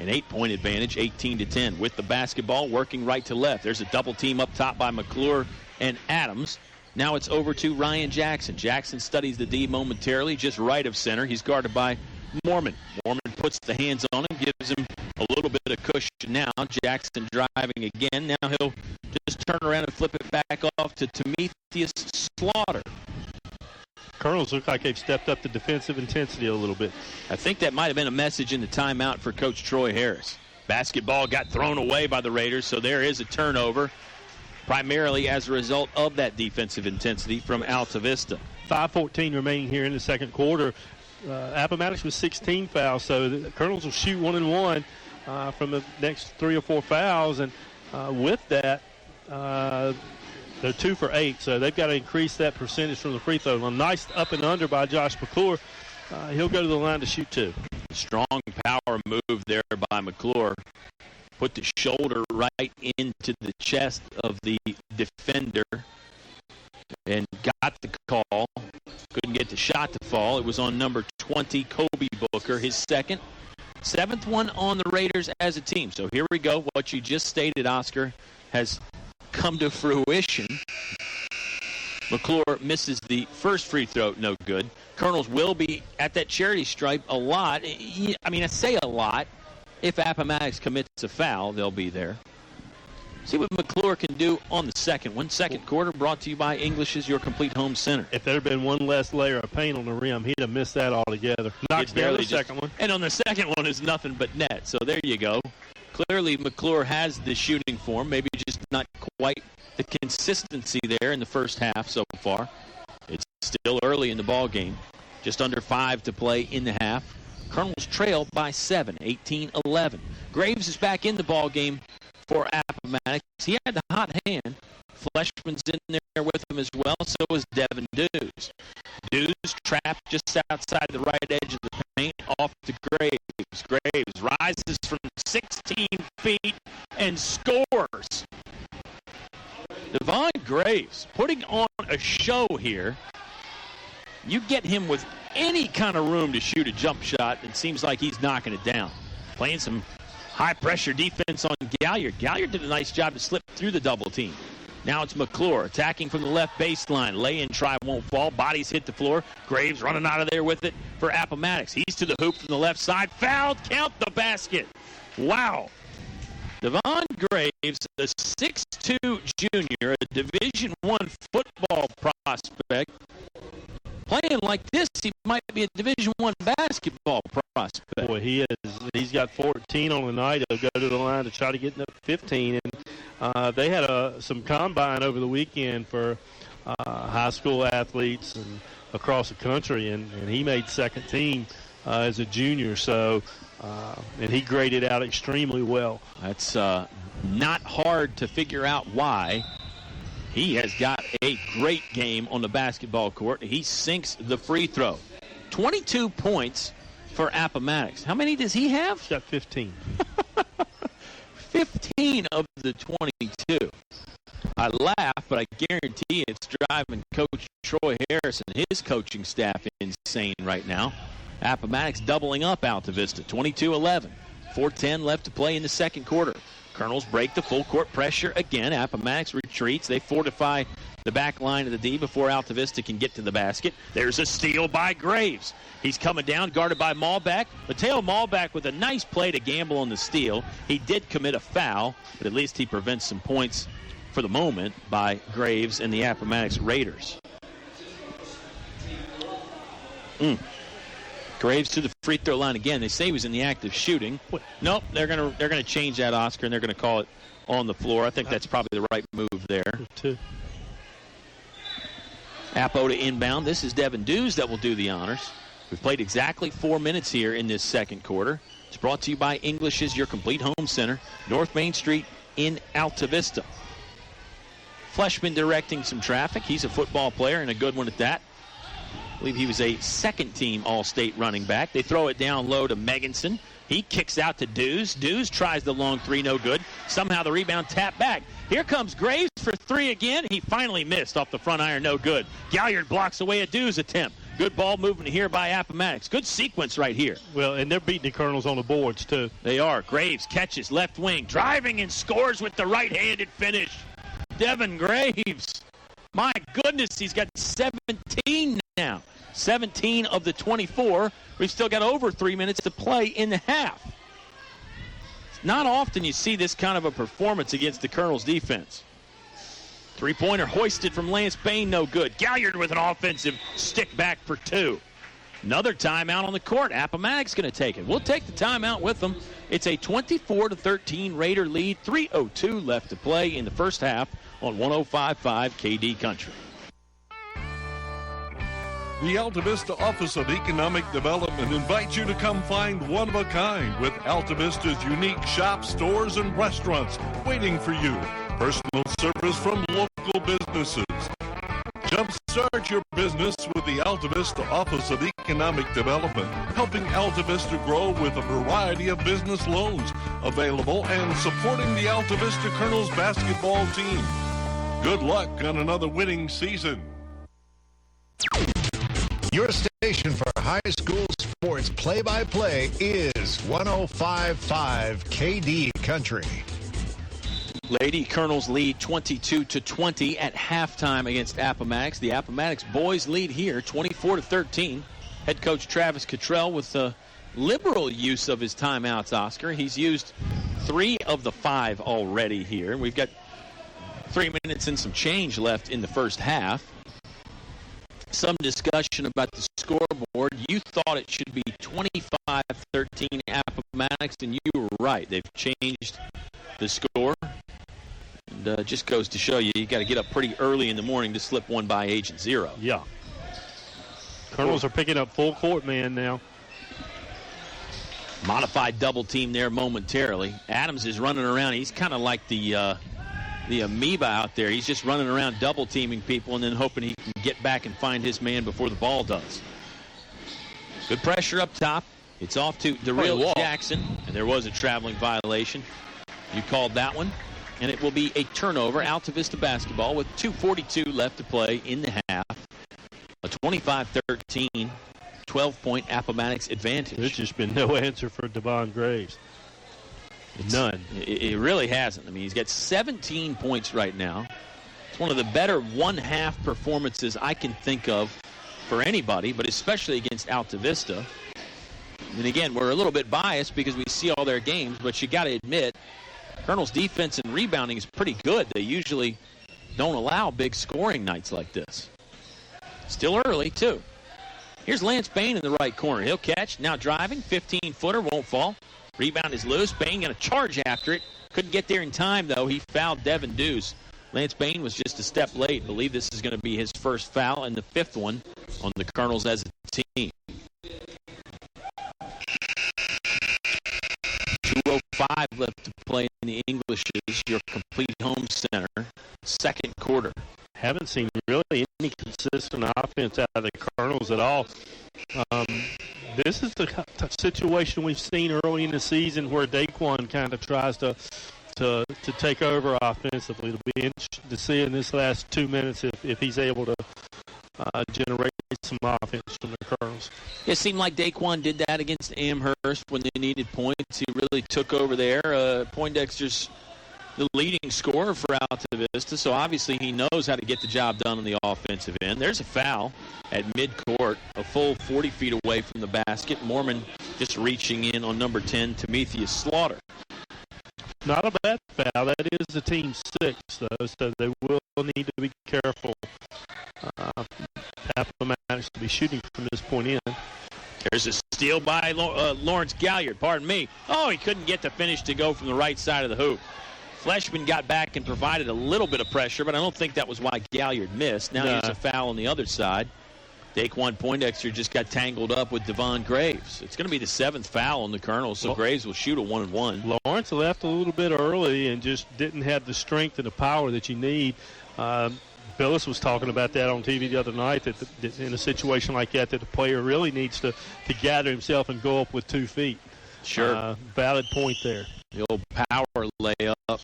Speaker 2: an 8-point advantage, 18-10, with the basketball working right to left. There's a double team up top by McClure and Adams. Now it's over to Ryan Jackson. Jackson studies the D momentarily, just right of center. He's guarded by Mormon. Mormon puts the hands on him, gives him a little bit of cushion now. Jackson driving again. Now he'll just turn around and flip it back off to Timotheus Slaughter.
Speaker 1: Colonels look like they've stepped up the defensive intensity a little bit.
Speaker 2: I think that might have been a message in the timeout for Coach Troy Harris. Basketball got thrown away by the Raiders, so there is a turnover, primarily as a result of that defensive intensity from Altavista.
Speaker 1: 5:14 remaining here in the second quarter. Appomattox was 16 fouls, so the Colonels will shoot 1 and 1 from the next 3 or 4 fouls, and with that, they're 2 for 8, so they've got to increase that percentage from the free throw line. Nice up and under by Josh McClure. He'll go to the line to shoot 2.
Speaker 2: Strong power move there by McClure. Put the shoulder right into the chest of the defender and got the call. Couldn't get the shot to fall. It was on number 20, Kobe Booker, his second. 7th one on the Raiders as a team. So here we go. What you just stated, Oscar, has come to fruition. McClure misses the first free throw, no good. Colonels will be at that charity stripe a lot. I mean, I say a lot. If Appomattox commits a foul, they'll be there. See what McClure can do on the second one. Second quarter brought to you by English's Your Complete Home Center.
Speaker 1: If there had been one less layer of paint on the rim, he'd have missed that altogether. Knocks down the second one.
Speaker 2: And on the second one is nothing but net. So there you go. Clearly McClure has the shooting form, maybe just not quite the consistency there in the first half so far. It's still early in the ball game. Just under 5 to play in the half. Colonels trail by 7, 18-11. Graves is back in the ball game for Appomattox. He had the hot hand. Fleshman's in there with him as well. So is Devin Dews. Dews trapped just outside the right edge of the paint, off to Graves. Graves rises from 16 feet and scores. Devon Graves putting on a show here. You get him with any kind of room to shoot a jump shot, it seems like he's knocking it down. Playing some high-pressure defense on Galliard. Galliard did a nice job to slip through the double team. Now it's McClure attacking from the left baseline. Lay-in try won't fall. Bodies hit the floor. Graves running out of there with it for Appomattox. He's to the hoop from the left side. Fouled. Count the basket. Wow. Devon Graves, the 6'2 junior, a Division I football prospect. Playing like this, he might be a Division I basketball prospect.
Speaker 1: Boy, he is. He's got 14 on the night. He'll go to the line to try to get 15. And they had some combine over the weekend for high school athletes and across the country, and he made second team as a junior. So, and he graded out extremely well.
Speaker 2: That's not hard to figure out why. He has got a great game on the basketball court. He sinks the free throw. 22 points for Appomattox. How many does he have?
Speaker 1: He's got 15.
Speaker 2: 15 of the 22. I laugh, but I guarantee it's driving Coach Troy Harris and his coaching staff insane right now. Appomattox doubling up Altavista, 22-11. 4:10 left to play in the second quarter. Colonels break the full court pressure again. Appomattox retreats. They fortify the back line of the D before Altavista can get to the basket. There's a steal by Graves. He's coming down, guarded by Malbeck. Mateo Malbeck with a nice play to gamble on the steal. He did commit a foul, but at least he prevents some points for the moment by Graves and the Appomattox Raiders. Graves to the free throw line again. They say he was in the act of shooting. Nope, they're gonna change that, Oscar, and they're gonna call it on the floor. I think that's probably the right move there. Appo to inbound. This is Devin Dews that will do the honors. We've played exactly 4 minutes here in this second quarter. It's brought to you by English's Your Complete Home Center, North Main Street in Altavista. Fleshman directing some traffic. He's a football player and a good one at that. I believe he was a second-team All-State running back. They throw it down low to Meganson. He kicks out to Dews. Dews tries the long three, no good. Somehow the rebound tapped back. Here comes Graves for three again. He finally missed off the front iron, no good. Galliard blocks away a Dews attempt. Good ball movement here by Appomattox. Good sequence right here.
Speaker 1: Well, and they're beating the Colonels on the boards, too.
Speaker 2: They are. Graves catches left wing, driving and scores with the right-handed finish. Devin Graves. My goodness, he's got 17 now. 17 of the 24. We've still got over 3 minutes to play in the half. It's not often you see this kind of a performance against the Colonels' defense. Three-pointer hoisted from Lance Bain, no good. Galliard with an offensive stick back for two. Another timeout on the court. Appomattox going to take it. We'll take the timeout with them. It's a 24-13 Raider lead. 3:02 left to play in the first half on 105.5 KD Country.
Speaker 3: The Altavista Office of Economic Development invites you to come find one of a kind with Altavista's unique shops, stores, and restaurants waiting for you. Personal service from local businesses. Jumpstart your business with the Altavista Office of Economic Development, helping Altavista grow with a variety of business loans available and supporting the Altavista Colonels basketball team. Good luck on another winning season.
Speaker 7: Your station for high school sports play-by-play is 105.5 KD Country.
Speaker 2: Lady Colonels lead 22-20 at halftime against Appomattox. The Appomattox boys lead here 24-13. Head coach Travis Cottrell with a liberal use of his timeouts, Oscar. He's used 3 of the 5 already here. We've got 3 minutes and some change left in the first half. Some discussion about the scoreboard. You thought it should be 25-13 Appomattox, and you were right. They've changed the score. And just goes to show you got to get up pretty early in the morning to slip one by Agent Zero.
Speaker 1: Yeah. Colonels are picking up full court man now.
Speaker 2: Modified double team there momentarily. Adams is running around. He's kind of like the amoeba out there. He's just running around double teaming people and then hoping he can get back and find his man before the ball does. Good pressure up top. It's off to Darrell Jackson, and there was a traveling violation. You called that one, and it will be a turnover. Altavista basketball with 2:42 left to play in the half. A 25-13, 12-point Appomattox advantage.
Speaker 1: There's just been no answer for Devon Graves. None.
Speaker 2: It really hasn't. I mean, he's got 17 points right now. one of the better one-half performances I can think of for anybody, but especially against Altavista. And again, we're a little bit biased because we see all their games, but you got to admit, Colonel's defense and rebounding is pretty good. They usually don't allow big scoring nights like this. Still early, too. Here's Lance Bain in the right corner. He'll catch. Now driving. 15-footer. Won't fall. Rebound is loose. Bain going to charge after it. Couldn't get there in time, though. He fouled Devin Dews. Lance Bain was just a step late. I believe this is going to be his first foul and the fifth one on the Colonels as a team. 2:05 left to play in the Englishes, your complete home center, second quarter.
Speaker 1: Haven't seen really any consistent offense out of the Colonels at all. This is the situation we've seen early in the season where Daquan kind of tries to take over offensively. It'll be interesting to see in this last 2 minutes if he's able to generate some offense from the Colonels.
Speaker 2: It seemed like Daquan did that against Amherst when they needed points. He really took over there. Poindexter's the leading scorer for Altavista, so obviously he knows how to get the job done on the offensive end. There's a foul at midcourt, a full 40 feet away from the basket. Mormon just reaching in on number 10, Timotheus Slaughter.
Speaker 1: Not a bad foul. That is a team 6, though, so they will need to be careful. Appomattox to be shooting from this point in.
Speaker 2: There's a steal by Lawrence Galliard. Pardon me. Oh, he couldn't get the finish to go from the right side of the hoop. Fleshman got back and provided a little bit of pressure, but I don't think that was why Galliard missed. Now here's a foul on the other side. Daquan Poindexter just got tangled up with Devon Graves. It's going to be the 7th foul on the Colonels, so Graves will shoot a 1-and-1.
Speaker 1: Lawrence left a little bit early and just didn't have the strength and the power that you need. Billis was talking about that on TV the other night, that in a situation like that the player really needs to gather himself and go up with 2 feet.
Speaker 2: Sure.
Speaker 1: Valid point there.
Speaker 2: The old power layup.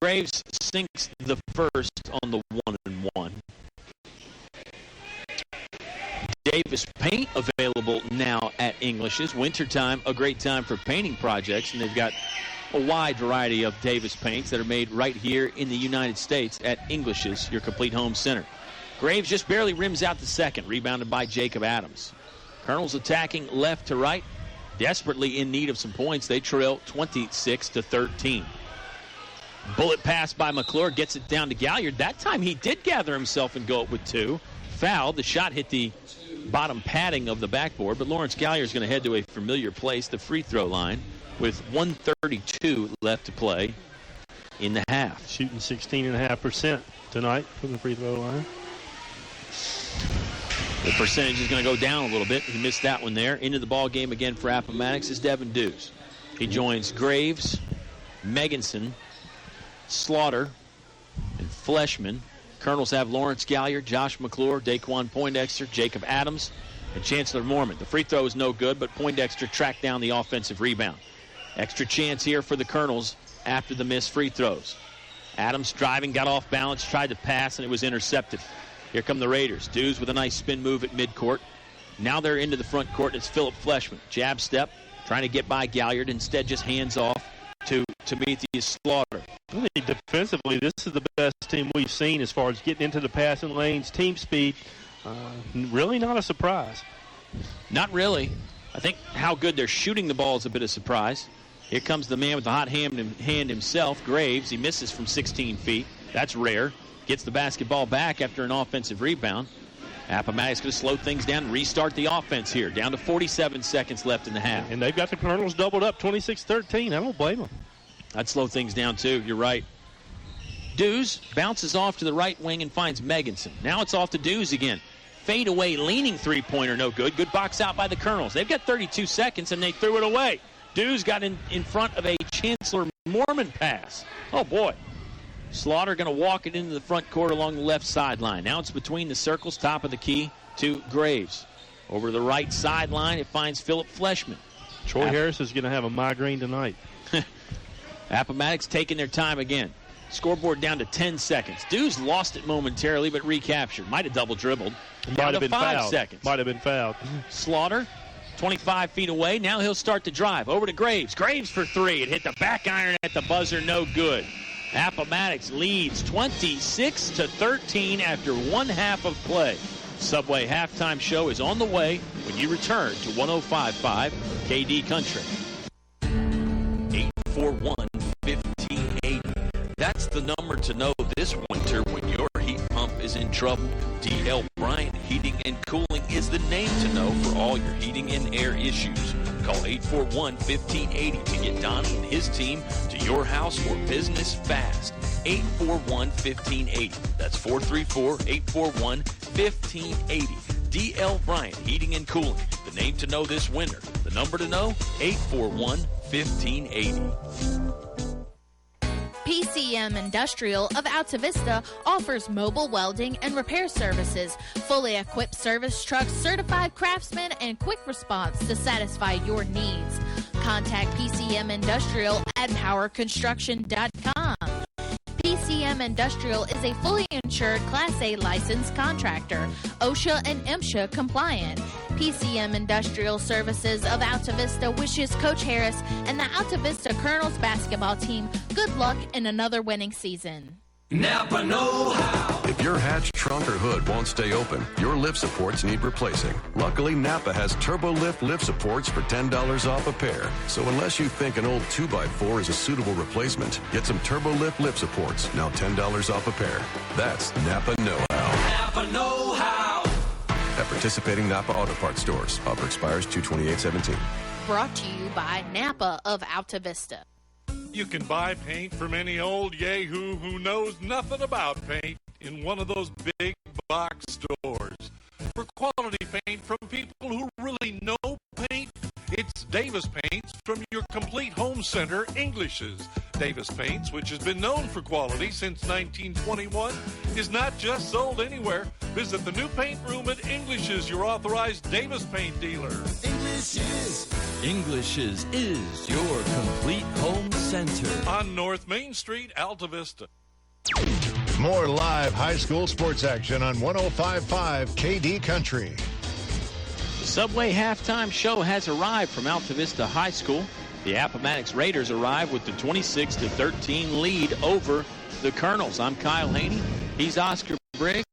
Speaker 2: Graves sinks the first on the 1-and-1. Davis paint available now at English's. Wintertime, a great time for painting projects, and they've got a wide variety of Davis paints that are made right here in the United States at English's, your complete home center. Graves just barely rims out the second, rebounded by Jacob Adams. Colonels attacking left to right, desperately in need of some points. They trail 26-13. Bullet pass by McClure gets it down to Galliard. That time he did gather himself and go up with 2. Fouled. The shot hit the bottom padding of the backboard, but Lawrence Galliard is going to head to a familiar place, the free throw line, with 1:32 left to play in the half.
Speaker 1: Shooting 16.5% tonight from the free throw line.
Speaker 2: The percentage is going to go down a little bit. He missed that one there. Into the ball game again for Appomattox is Devin Dews. He joins Graves, Meganson, Slaughter, and Fleshman. Colonels have Lawrence Galliard, Josh McClure, Daquan Poindexter, Jacob Adams, and Chancellor Mormon. The free throw is no good, but Poindexter tracked down the offensive rebound. Extra chance here for the Colonels after the missed free throws. Adams driving, got off balance, tried to pass, and it was intercepted. Here come the Raiders. Dews with a nice spin move at midcourt. Now they're into the front court, and it's Philip Fleshman. Jab step, trying to get by Galliard, instead just hands off to Timotheus Slaughter.
Speaker 1: I think defensively, this is the best team we've seen as far as getting into the passing lanes, team speed. Really not a surprise.
Speaker 2: Not really. I think how good they're shooting the ball is a bit of surprise. Here comes the man with the hot hand himself, Graves. He misses from 16 feet. That's rare. Gets the basketball back after an offensive rebound. Appomattox going to slow things down and restart the offense here. Down to 47 seconds left in the half.
Speaker 1: And they've got the Colonels doubled up 26-13. I don't blame them.
Speaker 2: I'd slow things down, too. You're right. Dews bounces off to the right wing and finds Meganson. Now it's off to Dews again. Fade away, leaning three-pointer, no good. Good box out by the Colonels. They've got 32 seconds, and they threw it away. Dews got in front of a Chancellor Mormon pass. Oh, boy. Slaughter going to walk it into the front court along the left sideline. Now it's between the circles, top of the key to Graves. Over to the right sideline, it finds Philip Fleshman.
Speaker 1: Troy Harris is going to have a migraine tonight.
Speaker 2: Appomattox taking their time again. Scoreboard down to 10 seconds. Dews lost it momentarily, but recaptured. Might have double dribbled.
Speaker 1: Might have been
Speaker 2: 5
Speaker 1: fouled.
Speaker 2: seconds.
Speaker 1: Might have been fouled.
Speaker 2: Slaughter, 25 feet away. Now he'll start to drive. Over to Graves. Graves for 3. It hit the back iron at the buzzer. No good. Appomattox leads 26-13 after one half of play. Subway halftime show is on the way when you return to 105.5 KD Country. 841-1580. That's the number to know this winter when your heat pump is in trouble. D.L. Bryant Heating and Cooling is the name to know for all your heating and air issues. Call 841-1580 to get Donnie and his team to your house or business fast. 841-1580. That's 434-841-1580. D.L. Bryant Heating and Cooling. The name to know this winter. The number to know, 841-1580.
Speaker 4: PCM Industrial of Altavista offers mobile welding and repair services, fully equipped service trucks, certified craftsmen, and quick response to satisfy your needs. Contact PCM Industrial at powerconstruction.com. PCM Industrial is a fully insured Class A licensed contractor, OSHA and MSHA compliant. PCM Industrial Services of Altavista wishes Coach Harris and the Altavista Colonels basketball team good luck in another winning season.
Speaker 6: Napa know-how.
Speaker 5: If your hatch, trunk, or hood won't stay open, your lift supports need replacing. Luckily, Napa has Turbo lift supports for $10 off a pair. So unless you think an old 2x4 is a suitable replacement, get some Turbo lift supports, now $10 off a pair. That's Napa know-how.
Speaker 6: Napa know-how.
Speaker 5: At participating Napa Auto Parts stores. Offer expires 2/28/17.
Speaker 4: Brought to you by Napa of Altavista.
Speaker 3: You can buy paint from any old yahoo who knows nothing about paint in one of those big box stores. For quality paint from people who really know paint, it's Davis Paints from your complete home center, English's. Davis Paints, which has been known for quality since 1921, is not just sold anywhere. Visit the new paint room at English's, your authorized Davis Paint dealer.
Speaker 8: English's is your complete home center.
Speaker 3: On North Main Street, Altavista.
Speaker 7: More live high school sports action on 105.5 KD Country.
Speaker 2: The Subway halftime show has arrived from Altavista High School. The Appomattox Raiders arrive with the 26-13 lead over the Colonels. I'm Kyle Hoehne. He's Oscar Briggs.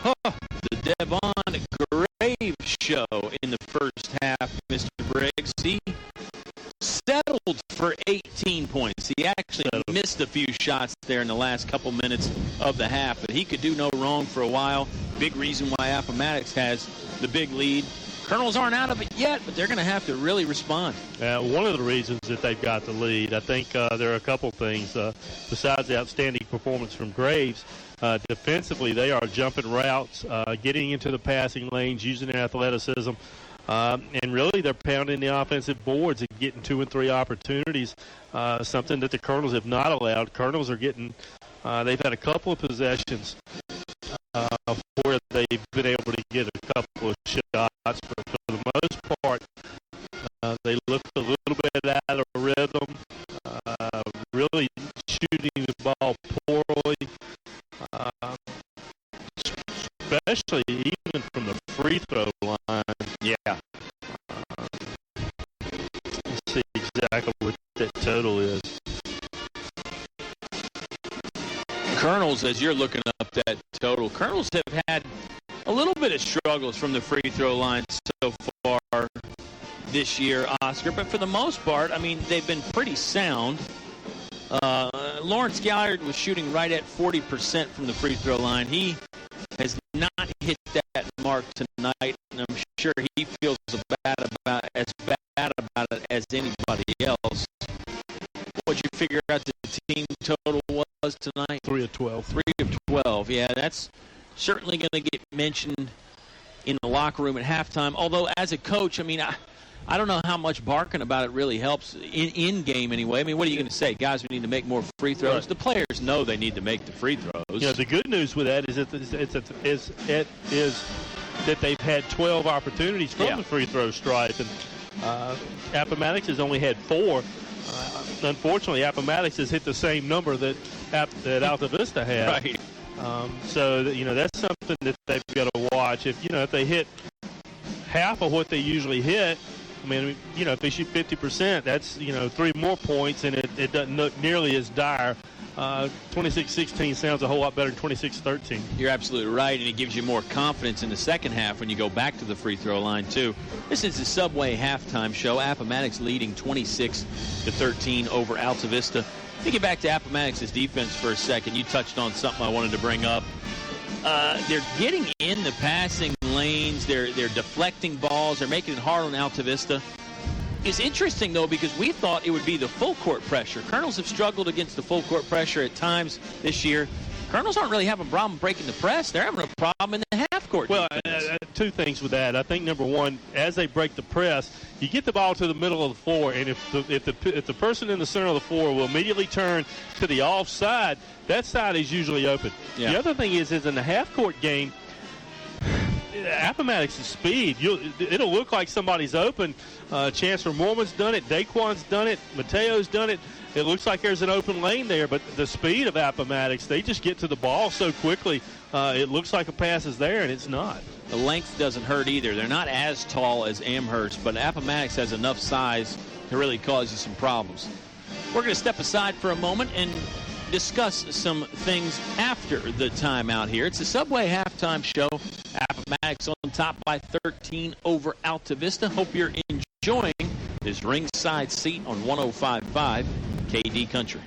Speaker 2: The Devon Graves show in the first half, Mr. Briggs. He settled for 18 points. He actually missed a few shots there in the last couple minutes of the half, but he could do no wrong for a while. Big reason why Appomattox has the big lead. Colonels aren't out of it yet, but they're going to have to really respond.
Speaker 1: One of the reasons that they've got the lead, I think there are a couple things. Besides the outstanding performance from Graves, defensively they are jumping routes, getting into the passing lanes, using their athleticism. And really, they're pounding the offensive boards and getting 2 and 3 opportunities, something that the Colonels have not allowed. Colonels are getting, they've had a couple of possessions where they've been able to get a couple of shots, but for the most part, they look a little bit out of rhythm, really shooting the ball poorly, especially even from the free throw line.
Speaker 2: Yeah.
Speaker 1: Let's see exactly what that total is.
Speaker 2: Colonels, as you're looking up that total, Colonels have had a little bit of struggles from the free throw line so far this year, Oscar, but for the most part, I mean, they've been pretty sound. Lawrence Gallard was shooting right at 40% from the free throw line. He has not hit that mark tonight, and I'm sure he feels as bad about it as anybody else. What'd you figure out the team total was tonight?
Speaker 1: 3 of 12.
Speaker 2: 3 of 12. Yeah, that's certainly going to get mentioned in the locker room at halftime. Although, as a coach, I mean, I don't know how much barking about it really helps in game anyway. I mean, what are you going to say? Guys, we need to make more free throws. Right. The players know they need to make the free throws.
Speaker 1: You know, the good news with that is that they've had 12 opportunities from the free throw stripe, and Appomattox has only had 4. Unfortunately, Appomattox has hit the same number that Altavista had.
Speaker 2: Right.
Speaker 1: So that's something that they've got to watch. If they hit half of what they usually hit, I mean, if they shoot 50%, that's 3 more points, and it doesn't look nearly as dire 26-16 sounds a whole lot better than 26-13.
Speaker 2: You're absolutely right, and it gives you more confidence in the second half when you go back to the free throw line, too. This is the Subway halftime show. Appomattox leading 26-13 over Altavista. Let me get back to Appomattox's defense for a second. You touched on something I wanted to bring up. They're getting in the passing lanes. They're deflecting balls. They're making it hard on Altavista. It's interesting, though, because we thought it would be the full court pressure. Colonels have struggled against the full court pressure at times this year. Colonels aren't really having a problem breaking the press. They're having a problem in the half court.
Speaker 1: Well, two things with that. I think, number one, as they break the press, you get the ball to the middle of the floor, and if the person in the center of the floor will immediately turn to the offside, that side is usually open.
Speaker 2: Yeah.
Speaker 1: The other thing is in the half court game, Appomattox's speed, it'll look like somebody's open. Chancellor Mormon's done it. Daquan's done it. Mateo's done it. It looks like there's an open lane there, but the speed of Appomattox, they just get to the ball so quickly. It looks like a pass is there, and it's not.
Speaker 2: The length doesn't hurt either. They're not as tall as Amherst, but Appomattox has enough size to really cause you some problems. We're going to step aside for a moment and discuss some things after the timeout here. It's the Subway halftime show. Appomattox on top by 13 over Altavista. Hope you're enjoying this ringside seat on 105.5 KD Country.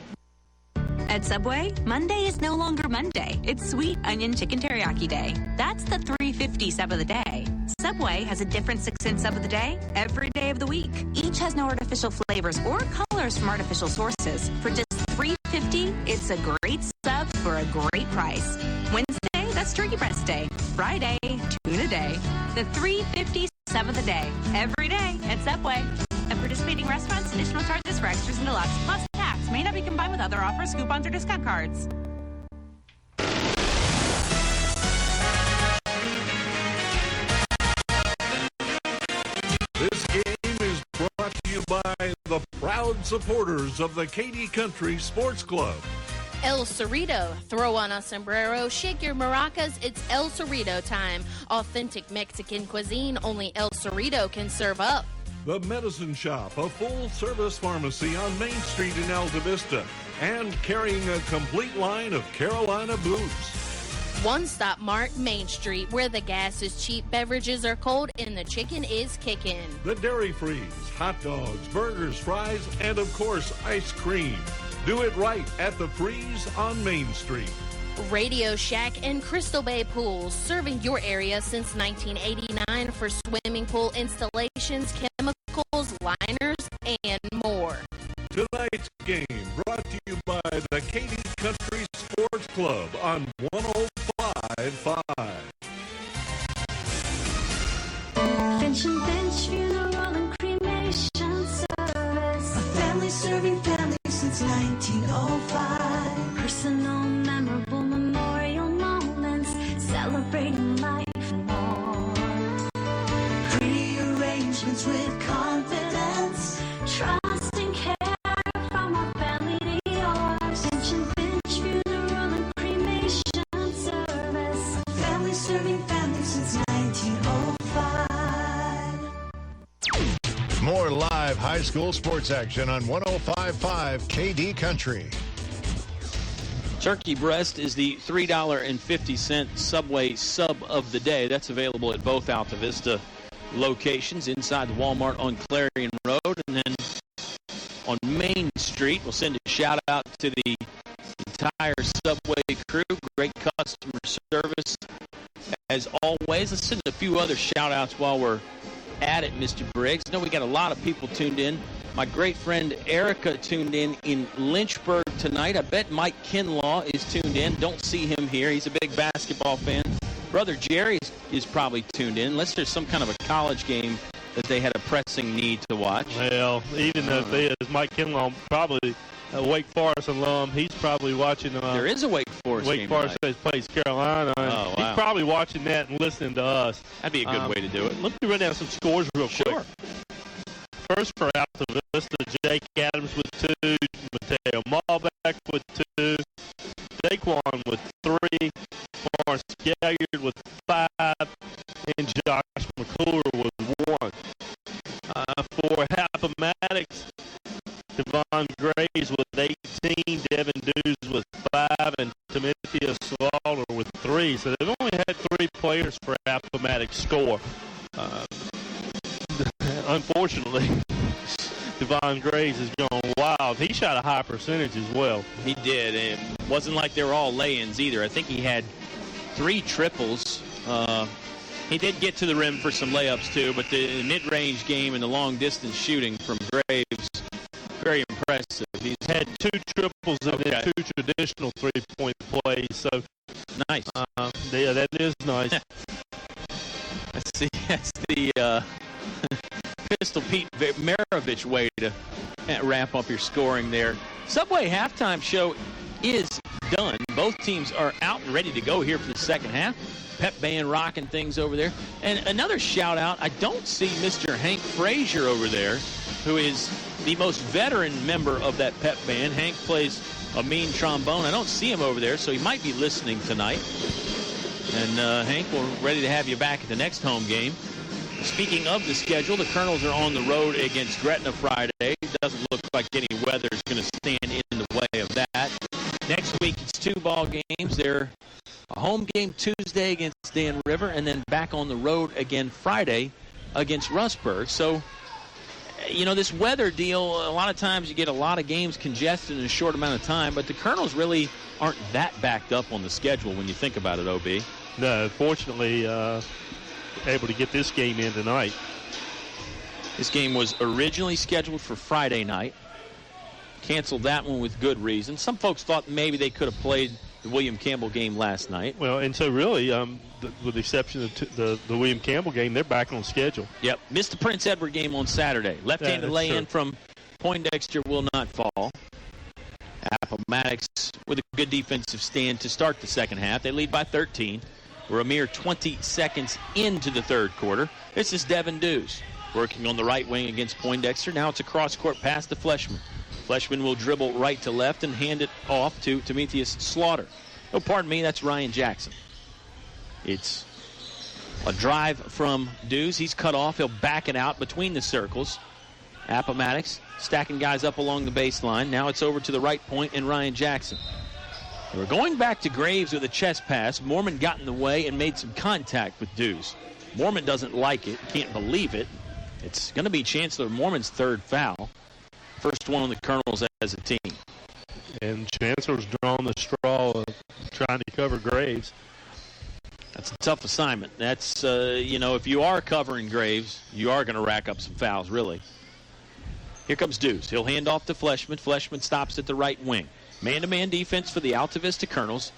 Speaker 19: At Subway, Monday is no longer Monday. It's Sweet Onion Chicken Teriyaki Day. That's the $3.50 sub of the day. Subway has a different 6-cent sub of the day every day of the week. Each has no artificial flavors or colors from artificial sources. For just $3.50, it's a great sub for a great price. Wednesday, that's Turkey Breast Day. Friday, Tuna Day. The $3.50 sub of the day every day at Subway. At participating restaurants, additional charges for extras and deluxe plus tax may not be combined with other offers, coupons, or discount cards.
Speaker 3: This game is brought to you by the proud supporters of the KD Country Sports Club.
Speaker 16: El Cerrito. Throw on a sombrero, shake your maracas. It's El Cerrito time. Authentic Mexican cuisine only El Cerrito can serve up.
Speaker 3: The Medicine Shop, a full-service pharmacy on Main Street in Altavista, and carrying a complete line of Carolina boots.
Speaker 16: One Stop Mart, Main Street, where the gas is cheap, beverages are cold, and the chicken is kicking.
Speaker 3: The Dairy Freeze, hot dogs, burgers, fries, and of course, ice cream. Do it right at the Freeze on Main Street.
Speaker 16: Radio Shack and Crystal Bay Pools, serving your area since 1989 for swimming pool installations, chemicals, liners, and more.
Speaker 3: Tonight's game brought to you by the KD Country Sports Club on 105.5.
Speaker 10: Finch and Finch Funeral and Cremation Service. A family serving families since 1905. Personal, memorable memorial moments, celebrating life and more. Pre-arrangements with confidence, trust and care from our family to yours. Finch and Finch Funeral and Cremation Service. A family serving families since 1905.
Speaker 7: More live high school sports action on 105.5 KD Country.
Speaker 2: Turkey breast is the $3.50 Subway sub of the day. That's available at both Altavista locations inside the Walmart on Clarion Road. And then on Main Street, we'll send a shout out to the entire Subway crew. Great customer service as always. Let's send a few other shout outs while we're at it, Mr. Briggs. I know we got a lot of people tuned in. My great friend Erica tuned in Lynchburg tonight. I bet Mike Kinlaw is tuned in. Don't see him here. He's a big basketball fan. Brother Jerry is probably tuned in, unless there's some kind of a college game that they had a pressing need to watch.
Speaker 1: Well, even though it is, Mike Kinlaw probably a Wake Forest alum. He's probably watching.
Speaker 2: There is a Wake Forest game
Speaker 1: Forest plays Carolina.
Speaker 2: Oh, wow.
Speaker 1: He's probably watching that and listening to us.
Speaker 2: That'd be a good way to do it.
Speaker 1: Let me run down some scores real quick.
Speaker 2: Sure.
Speaker 1: First for Altavista, Jake Adams with 2, Mateo Malbeck with 2, Daquan with 3, Lawrence Galliard with 5, and Josh McClure with 1. For Appomattox, Devon Graves with 18, Devin Dews with 5, and Timothy Slaughter with 3. So they've only had 3 players for Appomattox score. Unfortunately, Devon Graves has gone wild. He shot a high percentage as well.
Speaker 2: He did. It wasn't like they were all lay-ins either. I think he had 3 triples. He did get to the rim for some layups too, but the mid-range game and the long-distance shooting from Graves, very impressive. He's
Speaker 1: had 2 triples and then 2 traditional three-point plays. So
Speaker 2: nice.
Speaker 1: Yeah, that is nice.
Speaker 2: That's the Pistol Pete Maravich way to ramp up your scoring there. Subway halftime show is done. Both teams are out and ready to go here for the second half. Pep band rocking things over there. And another shout out, I don't see Mr. Hank Frazier over there, who is the most veteran member of that pep band. Hank plays a mean trombone. I don't see him over there, so he might be listening tonight. And Hank, we're ready to have you back at the next home game. Speaking of the schedule, the Colonels are on the road against Gretna Friday. Doesn't look like any weather is going to stand in the way of that. Next week, it's 2 ball games. They're a home game Tuesday against Dan River, and then back on the road again Friday against Rustburg. So, you know, this weather deal, a lot of times you get a lot of games congested in a short amount of time, but the Colonels really aren't that backed up on the schedule when you think about it, OB.
Speaker 1: No, fortunately, able to get this game in tonight.
Speaker 2: This game was originally scheduled for Friday night. Canceled that one with good reason. Some folks thought maybe they could have played the William Campbell game last night.
Speaker 1: Well, and so really, with the exception of the William Campbell game, they're back on schedule.
Speaker 2: Yep. Missed the Prince Edward game on Saturday. Left-handed lay-in from Poindexter will not fall. Appomattox with a good defensive stand to start the second half. They lead by 13. We're a mere 20 seconds into the third quarter. This is Devin Dews working on the right wing against Poindexter. Now it's a cross-court pass to Fleshman. Fleshman will dribble right to left and hand it off to Timothius Slaughter. Oh, pardon me, that's Ryan Jackson. It's a drive from Dews. He's cut off. He'll back it out between the circles. Appomattox stacking guys up along the baseline. Now it's over to the right point and Ryan Jackson. We're going back to Graves with a chest pass. Mormon got in the way and made some contact with Dews. Mormon doesn't like it, can't believe it. It's going to be Chancellor Mormon's third foul. First one on the Colonels as a team.
Speaker 1: And Chancellor's drawn the straw of trying to cover Graves.
Speaker 2: That's a tough assignment. That's, if you are covering Graves, you are going to rack up some fouls, really. Here comes Dews. He'll hand off to Fleshman. Fleshman stops at the right wing. Man-to-man defense for the Altavista Colonels.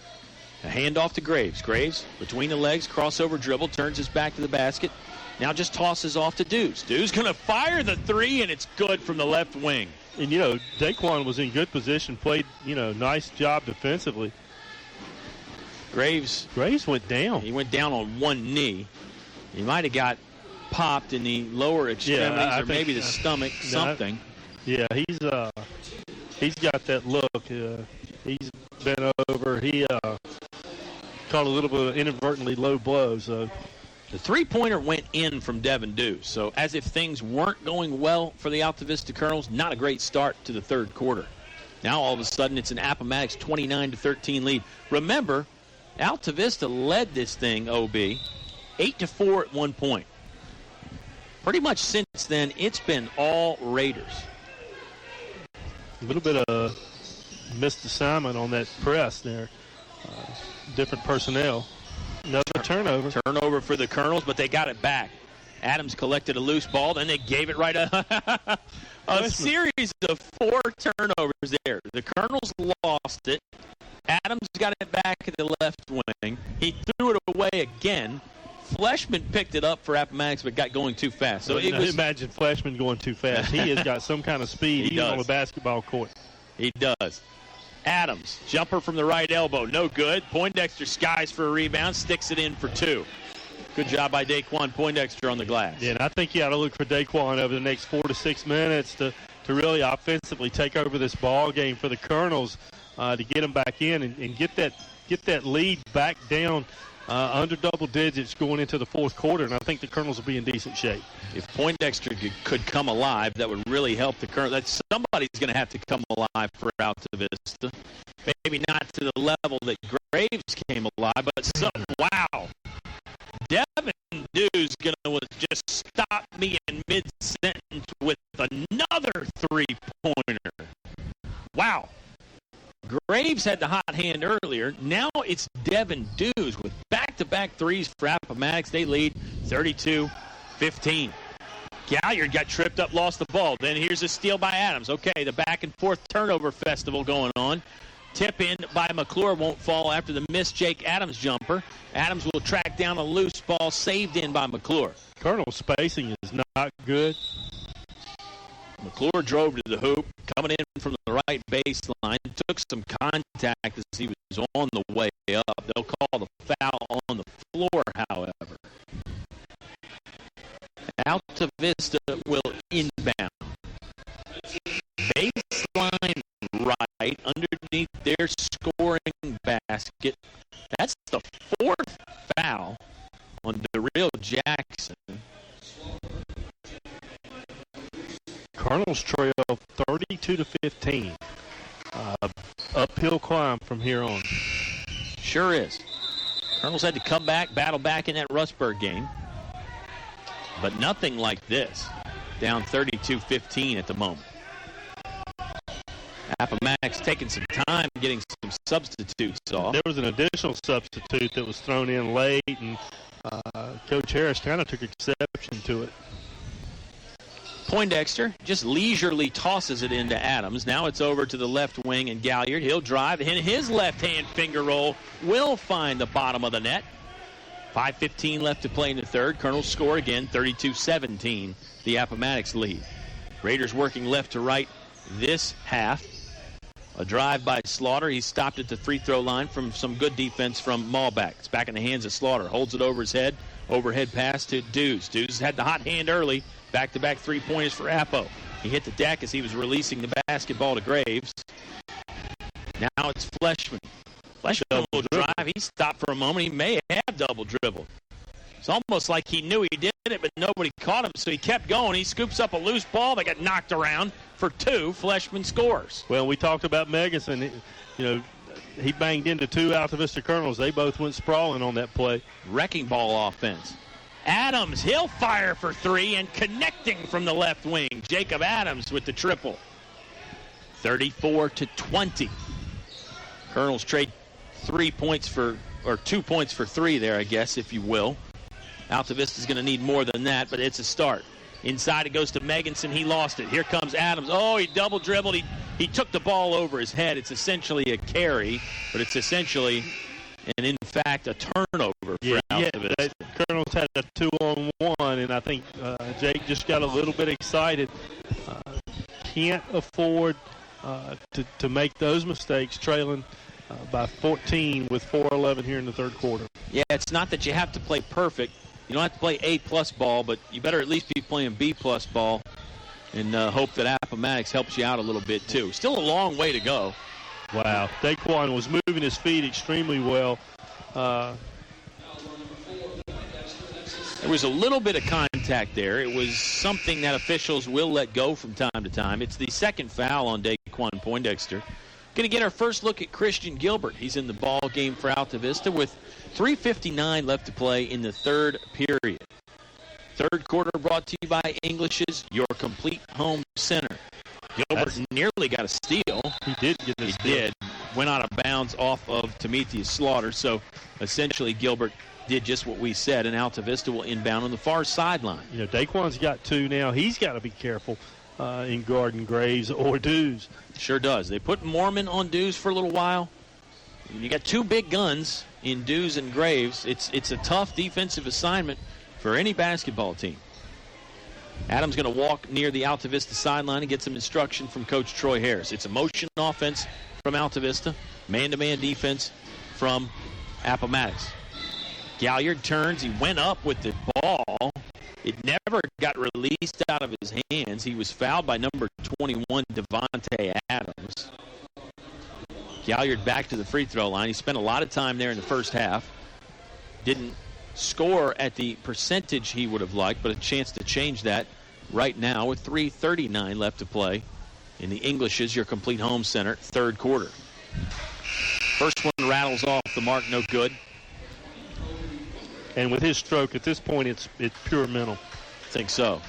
Speaker 2: A handoff to Graves. Graves, between the legs, crossover dribble, turns his back to the basket. Now just tosses off to Dews. Dews going to fire the 3, and it's good from the left wing.
Speaker 1: And, Daquan was in good position, played, nice job defensively.
Speaker 2: Graves
Speaker 1: went down.
Speaker 2: He went down on one knee. He might have got popped in the lower extremities or maybe the stomach, something.
Speaker 1: Yeah, he's got that look. He's been over. He caught a little bit of inadvertently low blow. So
Speaker 2: the three-pointer went in from Devin Dews. So as if things weren't going well for the Altavista Colonels, not a great start to the third quarter. Now all of a sudden it's an Appomattox 29-13 lead. Remember, Altavista led this thing, OB, 8-4 at one point. Pretty much since then, it's been all Raiders.
Speaker 1: A little bit of missed assignment on that press there. Different personnel. Another turnover.
Speaker 2: Turnover for the Colonels, but they got it back. Adams collected a loose ball, then they gave it right a series of 4 turnovers there. The Colonels lost it. Adams got it back at the left wing. He threw it away again. Fleshman picked it up for Appomattox, but got going too fast. So
Speaker 1: imagine Fleshman going too fast. He has got some kind of speed even on the basketball court.
Speaker 2: He does. Adams, jumper from the right elbow, no good. Poindexter skies for a rebound, sticks it in for 2. Good job by Daquan Poindexter on the glass.
Speaker 1: Yeah, and I think you got to look for Daquan over the next 4 to 6 minutes to really offensively take over this ball game for the Colonels, to get them back in and get that lead back down under double digits going into the fourth quarter, and I think the Colonels will be in decent shape.
Speaker 2: If Poindexter could come alive, that would really help the Colonels. Somebody's going to have to come alive for Altavista. Maybe not to the level that Graves came alive, but wow. Devin Dew's going to just stop me in mid-sentence with another three-pointer. Wow. Graves had the hot hand earlier. Now it's Devin Dews with back-to-back threes for Appomattox. They lead 32-15. Galliard got tripped up, lost the ball. Then here's a steal by Adams. Okay, the back-and-forth turnover festival going on. Tip in by McClure won't fall after the missed Jake Adams jumper. Adams will track down a loose ball saved in by McClure.
Speaker 1: Colonel spacing is not good.
Speaker 2: McClure drove to the hoop, coming in from the right baseline. Took some contact as he was on the way up. They'll call the foul on the floor, however. Altavista will inbound. Baseline right underneath their scoring basket. That's the fourth foul on Darrell Jackson.
Speaker 1: Colonels trail 32-15. Uphill climb from here on.
Speaker 2: Sure is. Colonels had to come back, battle back in that Rustburg game. But nothing like this. Down 32-15 at the moment. Appomattox taking some time getting some substitutes off.
Speaker 1: There was an additional substitute that was thrown in late, and Coach Harris kind of took exception to it.
Speaker 2: Poindexter just leisurely tosses it into Adams. Now it's over to the left wing and Galliard. He'll drive, and his left-hand finger roll will find the bottom of the net. 5:15 left to play in the third. Colonels score again, 32-17, the Appomattox lead. Raiders working left to right this half. A drive by Slaughter. He stopped at the free throw line from some good defense from Malback. It's back in the hands of Slaughter. Holds it over his head. Overhead pass to Dews. Dews had the hot hand early. Back-to-back three-pointers for Appo. He hit the deck as he was releasing the basketball to Graves. Now it's Fleshman. Fleshman will drive. He stopped for a moment. He may have double dribbled. It's almost like he knew he did it, but nobody caught him, so he kept going. He scoops up a loose ball that got knocked around for two. Fleshman scores.
Speaker 1: Well, we talked about Megason. He banged into two Altavista Colonels. They both went sprawling on that play.
Speaker 2: Wrecking ball offense. Adams, he'll fire for three, and connecting from the left wing. Jacob Adams with the triple. 34-20. Colonels trade 2 points for three there, I guess, if you will. Altavista's going to need more than that, but it's a start. Inside it goes to Meganson. He lost it. Here comes Adams. Oh, he double dribbled. He took the ball over his head. It's essentially a carry, but it's essentially, and in fact, a turnover for Altavista.
Speaker 1: Yeah, Colonels had a 2-on-1, and I think Jake just got a little bit excited. Can't afford to make those mistakes, trailing by 14 with 4:11 here in the third quarter.
Speaker 2: Yeah, it's not that you have to play perfect. You don't have to play A+ ball, but you better at least be playing B+ ball and hope that Appomattox helps you out a little bit, too. Still a long way to go.
Speaker 1: Wow. Daquan was moving his feet extremely well.
Speaker 2: There was a little bit of contact there. It was something that officials will let go from time to time. It's the second foul on Daquan Poindexter. Going to get our first look at Christian Gilbert. He's in the ball game for Altavista with 3:59 left to play in the third period. Third quarter brought to you by English's Your Complete Home Center. Gilbert nearly got a steal.
Speaker 1: He did get the steal.
Speaker 2: He did. Went out of bounds off of Timothy Slaughter. So essentially Gilbert did just what we said, and Altavista will inbound on the far sideline.
Speaker 1: Daquan's got two now. He's got to be careful in guarding Graves or Dews.
Speaker 2: Sure does. They put Mormon on Dews for a little while. You got two big guns in Dews and Graves. It's a tough defensive assignment for any basketball team. Adams going to walk near the Altavista sideline and get some instruction from Coach Troy Harris. It's a motion offense from Altavista, man-to-man defense from Appomattox. Galliard turns. He went up with the ball. It never got released out of his hands. He was fouled by number 21, Devontae Adams. Galliard back to the free throw line. He spent a lot of time there in the first half. Didn't score at the percentage he would have liked, but a chance to change that right now with 3:39 left to play in the English's Your Complete Home Center third quarter. First one rattles off the mark, no good.
Speaker 1: And with his stroke, at this point, it's pure mental.
Speaker 2: I think so.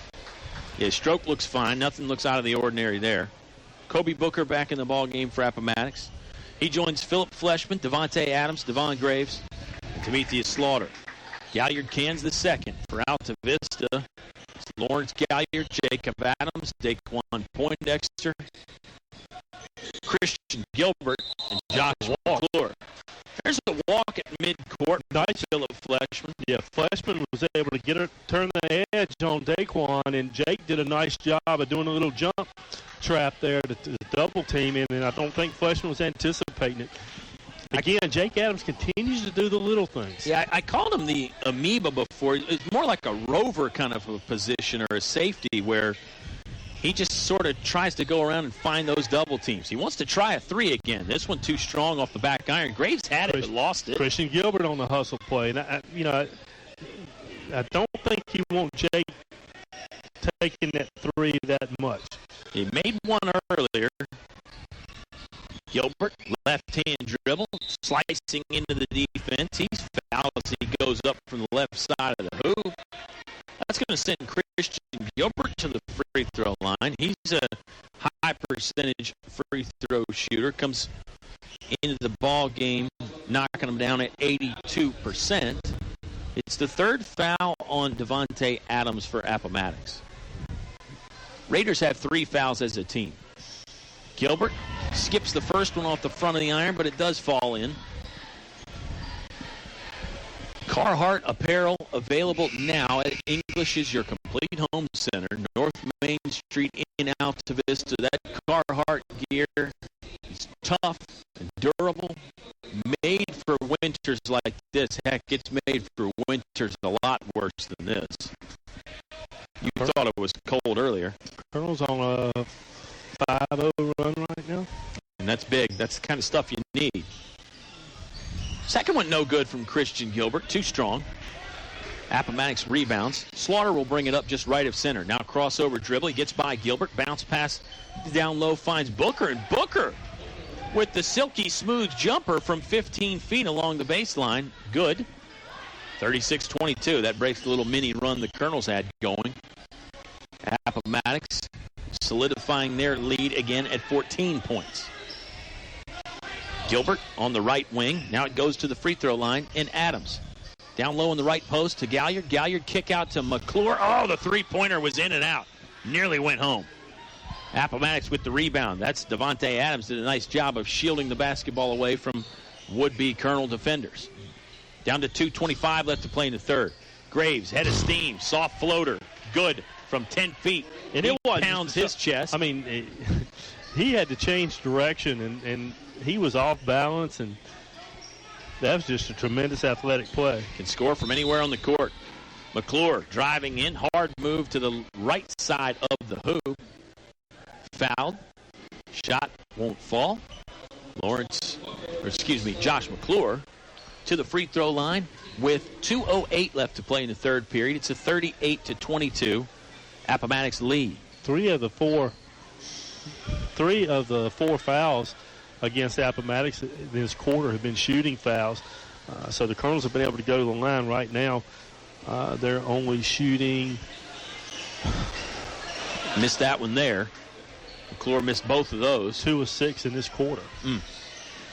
Speaker 2: Yeah, stroke looks fine. Nothing looks out of the ordinary there. Kobe Booker back in the ball game for Appomattox. He joins Philip Fleshman, Devontae Adams, Devon Graves, and Timothy Slaughter. Galliard cans the second for Altavista. It's Lawrence Galliard, Jacob Adams, Daquan Poindexter, Christian Gilbert, and Josh McClure. There's a walk at midcourt. Nice Philip Fleshman.
Speaker 1: Yeah, Fleshman was able to turn the edge on Daquan, and Jake did a nice job of doing a little jump trap there to double team him, and I don't think Fleshman was anticipating it. Again, Jake Adams continues to do the little things.
Speaker 2: Yeah, I called him the amoeba before. It's more like a rover kind of a position or a safety where he just sort of tries to go around and find those double teams. He wants to try a three again. This one too strong off the back iron. Graves had it but lost it.
Speaker 1: Christian Gilbert on the hustle play. And I don't think you want Jake taking that three that much.
Speaker 2: He made one earlier. Gilbert, left-hand dribble, slicing into the defense. He's fouled as he goes up from the left side of the hoop. That's going to send Christian Gilbert to the free throw line. He's a high percentage free throw shooter. Comes into the ball game, knocking him down at 82%. It's the third foul on Devontae Adams for Appomattox. Raiders have 3 fouls as a team. Gilbert skips the first one off the front of the iron, but it does fall in. Carhartt apparel available now at English's Your Complete Home Center, North Main Street in Altavista. That Carhartt gear is tough and durable, made for winters like this. Heck, it's made for winters a lot worse than this. You thought it was cold earlier.
Speaker 1: Colonel's on a 5-0 run right now.
Speaker 2: And that's big. That's the kind of stuff you need. Second one no good from Christian Gilbert. Too strong. Appomattox rebounds. Slaughter will bring it up just right of center. Now crossover dribble. He gets by Gilbert. Bounce pass down low. Finds Booker. And Booker with the silky smooth jumper from 15 feet along the baseline. Good. 36-22. That breaks the little mini run the Colonels had going. Appomattox solidifying their lead again at 14 points. Gilbert on the right wing. Now it goes to the free throw line, and Adams. Down low in the right post to Galliard. Galliard kick out to McClure. Oh, the three-pointer was in and out. Nearly went home. Appomattox with the rebound. That's Devontae Adams. Did a nice job of shielding the basketball away from would-be Colonel defenders. Down to 2:25 left to play in the third. Graves, head of steam, soft floater. Good from 10 feet. And it pounds his chest.
Speaker 1: I mean, he had to change direction, and he was off balance, and that was just a tremendous athletic play.
Speaker 2: Can score from anywhere on the court. McClure driving in, hard move to the right side of the hoop. Fouled. Shot won't fall. Josh McClure to the free throw line with 2:08 left to play in the third period. It's a 38-22 Appomattox lead.
Speaker 1: Three of the four fouls against Appomattox in this quarter have been shooting fouls. So the Colonels have been able to go to the line right now. They're only shooting.
Speaker 2: Missed that one there. McClure missed both of those.
Speaker 1: 2 of 6 in this quarter.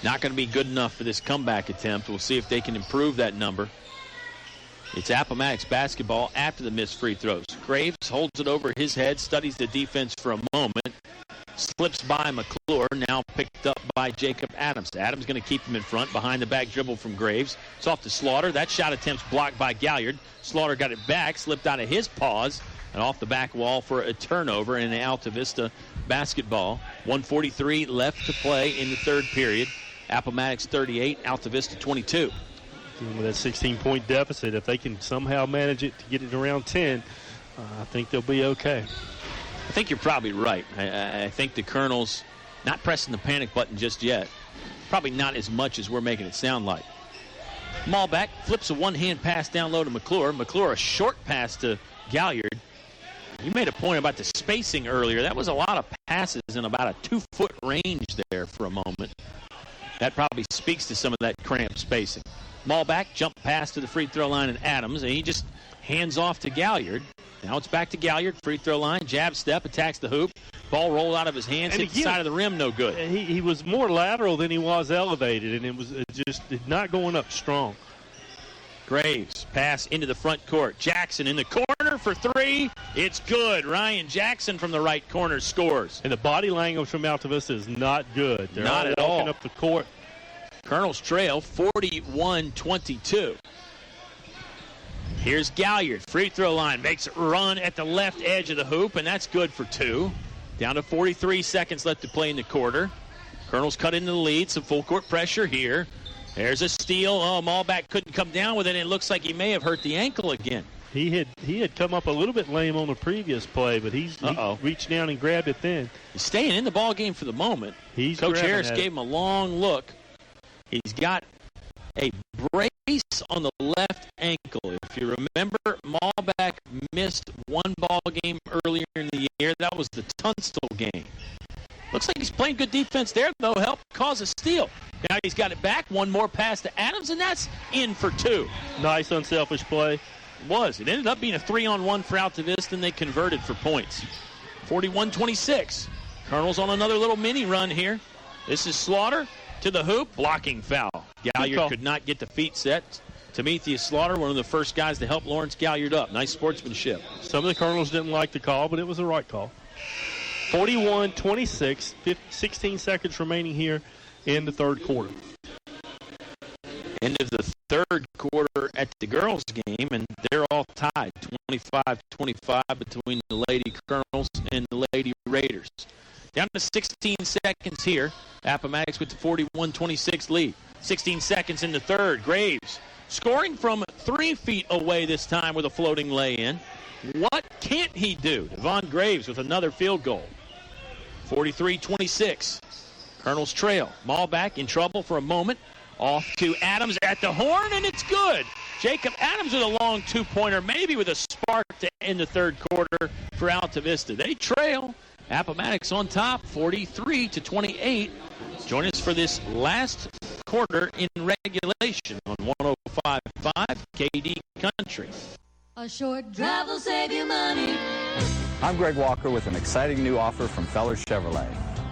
Speaker 2: Not going to be good enough for this comeback attempt. We'll see if they can improve that number. It's Appomattox basketball after the missed free throws. Graves holds it over his head, studies the defense for a moment. Slips by McClure, now picked up by Jacob Adams. Adams going to keep him in front, behind the back dribble from Graves. It's off to Slaughter. That shot attempt's blocked by Galliard. Slaughter got it back, slipped out of his paws, and off the back wall for a turnover in the Altavista basketball. 1:43 left to play in the third period. Appomattox 38, Altavista 22.
Speaker 1: With that 16-point deficit, if they can somehow manage it to get it around 10, I think they'll be okay.
Speaker 2: I think you're probably right. I think the Colonels not pressing the panic button just yet. Probably not as much as we're making it sound like. Malback flips a one-hand pass down low to McClure. McClure a short pass to Galliard. You made a point about the spacing earlier. That was a lot of passes in about a 2-foot range there for a moment. That probably speaks to some of that cramped spacing. Malback jump pass to the free throw line and Adams, and he just hands off to Galliard. Now it's back to Galliard, free throw line, jab step, attacks the hoop. Ball rolled out of his hands, hit the side of the rim, no good.
Speaker 1: He was more lateral than he was elevated, and it was just not going up strong.
Speaker 2: Graves, pass into the front court. Jackson in the corner for three. It's good. Ryan Jackson from the right corner scores.
Speaker 1: And the body language from Altavista is not good. They're
Speaker 2: not at
Speaker 1: walking
Speaker 2: all.
Speaker 1: Up the court.
Speaker 2: Colonels trail 41-22. Here's Galliard, free throw line, makes a run at the left edge of the hoop, and that's good for two. Down to 43 seconds left to play in the quarter. Colonels cut into the lead, some full court pressure here. There's a steal. Oh, Malback couldn't come down with it, and it looks like he may have hurt the ankle again.
Speaker 1: He had come up a little bit lame on the previous play, but he reached down and grabbed it then.
Speaker 2: He's staying in the ball game for the moment. Coach Harris gave him a long look. He's got a brace on the left ankle. If you remember, Malback missed one ball game earlier in the year. That was the Tunstall game. Looks like he's playing good defense there, though. Help cause a steal. Now he's got it back. One more pass to Adams, and that's in for two.
Speaker 1: Nice unselfish play.
Speaker 2: It was. It ended up being a 3-on-1 for Altavista, and they converted for points. 41-26. Colonels on another little mini run here. This is Slaughter to the hoop. Blocking foul. Galliard could not get the feet set. Timotheus Slaughter, one of the first guys to help Lawrence Galliard up. Nice sportsmanship.
Speaker 1: Some of the Colonels didn't like the call, but it was the right call. 41-26, 16 seconds remaining here in the third quarter.
Speaker 2: End of the third quarter at the girls' game, and they're all tied, 25-25 between the Lady Colonels and the Lady Raiders. Down to 16 seconds here. Appomattox with the 41-26 lead. 16 seconds in the third. Graves scoring from 3 feet away this time with a floating lay-in. What can't he do? Devon Graves with another field goal. 43-26. Colonels trail. Malback in trouble for a moment. Off to Adams at the horn, and it's good. Jacob Adams with a long two-pointer, maybe with a spark to end the third quarter for Altavista. They trail. Appomattox on top, 43-28. Join us for this last quarter in regulation on 105.5 KD Country.
Speaker 11: A short drive will save you money.
Speaker 12: I'm Greg Walker with an exciting new offer from Fellers Chevrolet.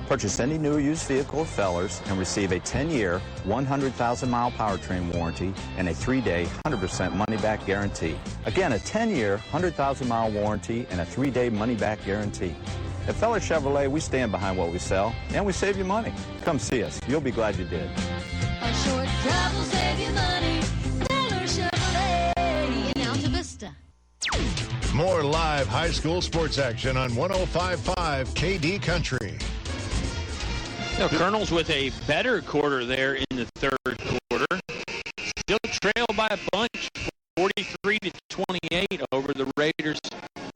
Speaker 12: Purchase any new or used vehicle of Fellers and receive a 10-year, 100,000-mile powertrain warranty and a 3-day, 100% money-back guarantee. Again, a 10-year, 100,000-mile warranty and a 3-day money-back guarantee. At Fellers Chevrolet, we stand behind what we sell, and we save you money. Come see us. You'll be glad you did.
Speaker 11: A short drive will save you money. Fellers Chevrolet in Altavista.
Speaker 7: More live high school sports action on 105.5 KD Country.
Speaker 2: Now, Colonels with a better quarter there in the third quarter. Still trail by a bunch, 43-28 over the Raiders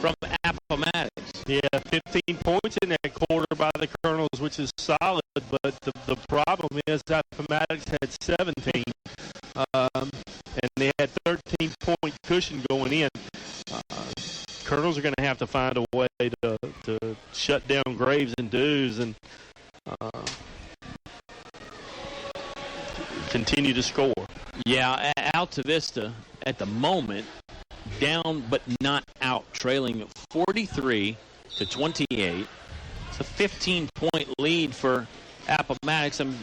Speaker 2: from Appomattox.
Speaker 1: Yeah, 15 points in that quarter by the Colonels, which is solid, but the problem is that Appomattox had 17, and they had 13-point cushion going in. Colonels are going to have to find a way to shut down Graves and Dews and continue to score.
Speaker 2: Yeah, Altavista at the moment down but not out, trailing 43-28. It's a 15-point lead for Appomattox. I'm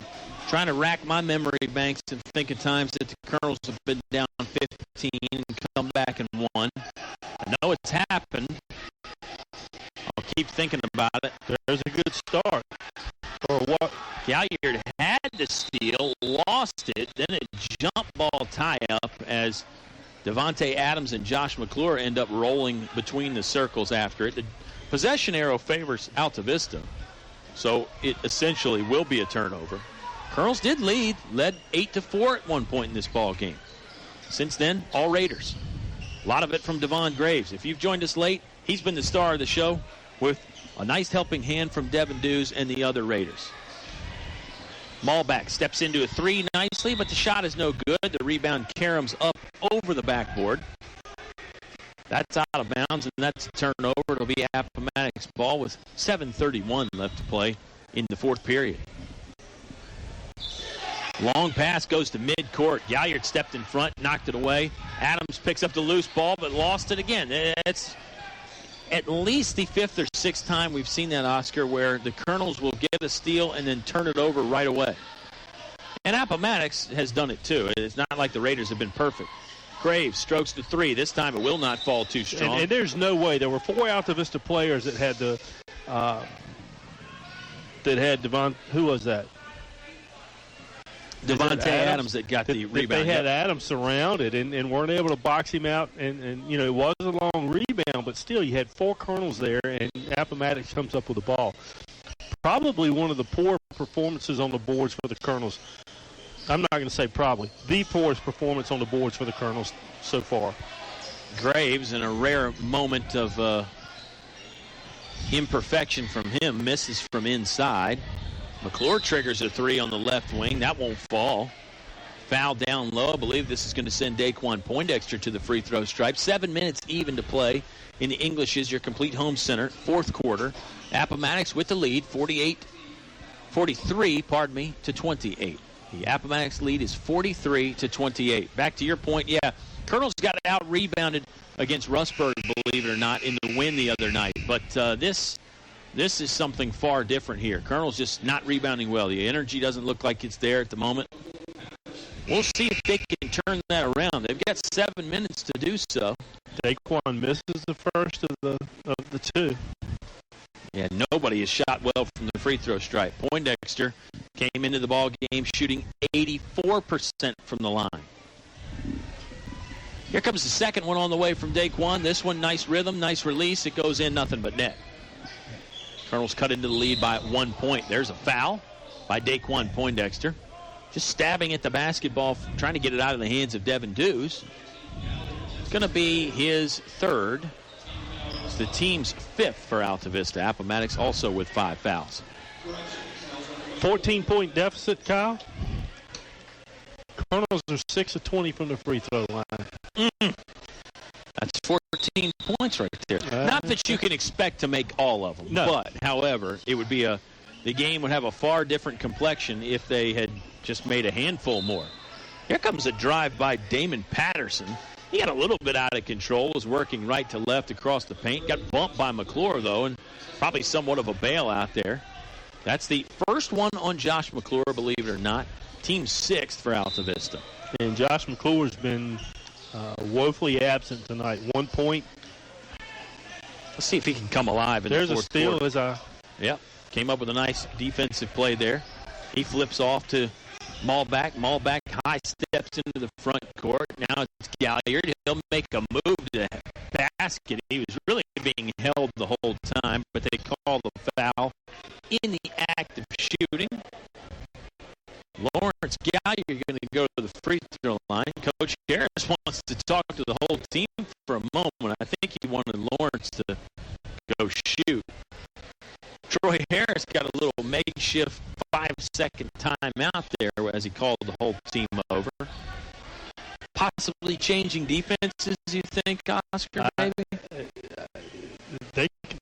Speaker 2: trying to rack my memory banks and think of times that the Colonels have been down 15 and come back and won. I know it's happened. I'll keep thinking about it.
Speaker 1: There's a good start. Or what?
Speaker 2: Galliard had the steal, lost it, then a jump ball tie-up as Devontae Adams and Josh McClure end up rolling between the circles after it. The possession arrow favors Altavista, so it essentially will be a turnover. Colonels did led 8-4 at one point in this ball game. Since then, all Raiders. A lot of it from Devon Graves. If you've joined us late, he's been the star of the show with a nice helping hand from Devin Dews and the other Raiders. Malback steps into a three nicely, but the shot is no good. The rebound caroms up over the backboard. That's out of bounds, and that's a turnover. It'll be Appomattox ball with 7:31 left to play in the fourth period. Long pass goes to midcourt. Galliard stepped in front, knocked it away. Adams picks up the loose ball, but lost it again. It's at least the fifth or sixth time we've seen that, Oscar, where the Colonels will get a steal and then turn it over right away. And Appomattox has done it too. It's not like the Raiders have been perfect. Graves strokes the three. This time it will not fall too strong.
Speaker 1: And there's no way. There were 4 Alta Vista players that had Devon. Who was that?
Speaker 2: Devontae Adams that got the rebound.
Speaker 1: They had Adams surrounded and weren't able to box him out. And it was a long rebound, but still you had 4 Colonels there, and Appomattox comes up with the ball. Probably one of the poor performances on the boards for the Colonels. I'm not going to say probably. The poorest performance on the boards for the Colonels so far.
Speaker 2: Graves, in a rare moment of imperfection from him, misses from inside. McClure triggers a three on the left wing. That won't fall. Foul down low. I believe this is going to send Daquan Poindexter to the free throw stripe. 7 minutes even to play in the English is your complete home center. Fourth quarter. Appomattox with the lead, 43 to 28. The Appomattox lead is 43 to 28. Back to your point, yeah, Colonels got out-rebounded against Rustburg, believe it or not, in the win the other night. But this is something far different here. Colonels just not rebounding well. The energy doesn't look like it's there at the moment. We'll see if they can turn that around. They've got 7 minutes to do so.
Speaker 1: Daquan misses the first of the 2.
Speaker 2: Yeah, nobody has shot well from the free throw stripe. Poindexter came into the ball game shooting 84% from the line. Here comes the second one on the way from Daquan. This one, nice rhythm, nice release. It goes in, nothing but net. Colonels cut into the lead by 1 point. There's a foul by Daquan Poindexter. Just stabbing at the basketball, trying to get it out of the hands of Devin Dews. It's going to be his third. It's the team's fifth for Altavista. Appomattox also with 5 fouls.
Speaker 1: 14-point deficit, Kyle. Colonels are 6 of 20 from the free throw line.
Speaker 2: That's 14 points right there. Not that you can expect to make all of them.
Speaker 1: No.
Speaker 2: But, however, it would be the game would have a far different complexion if they had just made a handful more. Here comes a drive by Damon Patterson. He got a little bit out of control, was working right to left across the paint. Got bumped by McClure, though, and probably somewhat of a bailout there. That's the first one on Josh McClure, believe it or not. Team 6th for Altavista.
Speaker 1: And Josh McClure's been woefully absent tonight. 1 point.
Speaker 2: Let's see if he can come alive in
Speaker 1: There's
Speaker 2: the fourth
Speaker 1: a steal.
Speaker 2: quarter. Yep. Came up with a nice defensive play there. He flips off to Malback. Malback high steps into the front court. Now it's Galliard. He'll make a move to the basket. He was really being held the whole time, but they call the foul in the act of shooting. Lawrence Galliard going to go to the free throw line. Coach Harris wants to talk to the whole team for a moment. I think he wanted Lawrence to go shoot. Troy Harris got a little makeshift 5-second timeout there as he called the whole team over. Possibly changing defenses, you think, Oscar, maybe?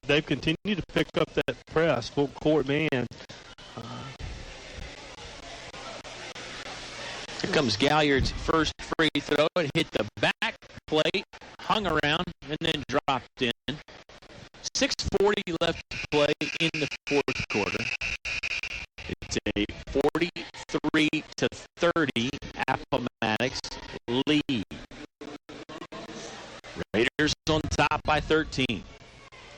Speaker 1: They've continued to pick up that press, full court man.
Speaker 2: Here comes Galliard's first free throw. It hit the back plate, hung around, and then dropped in. 6:40 left to play in the fourth quarter. It's a 43-30 Appomattox lead. Raiders on top by 13.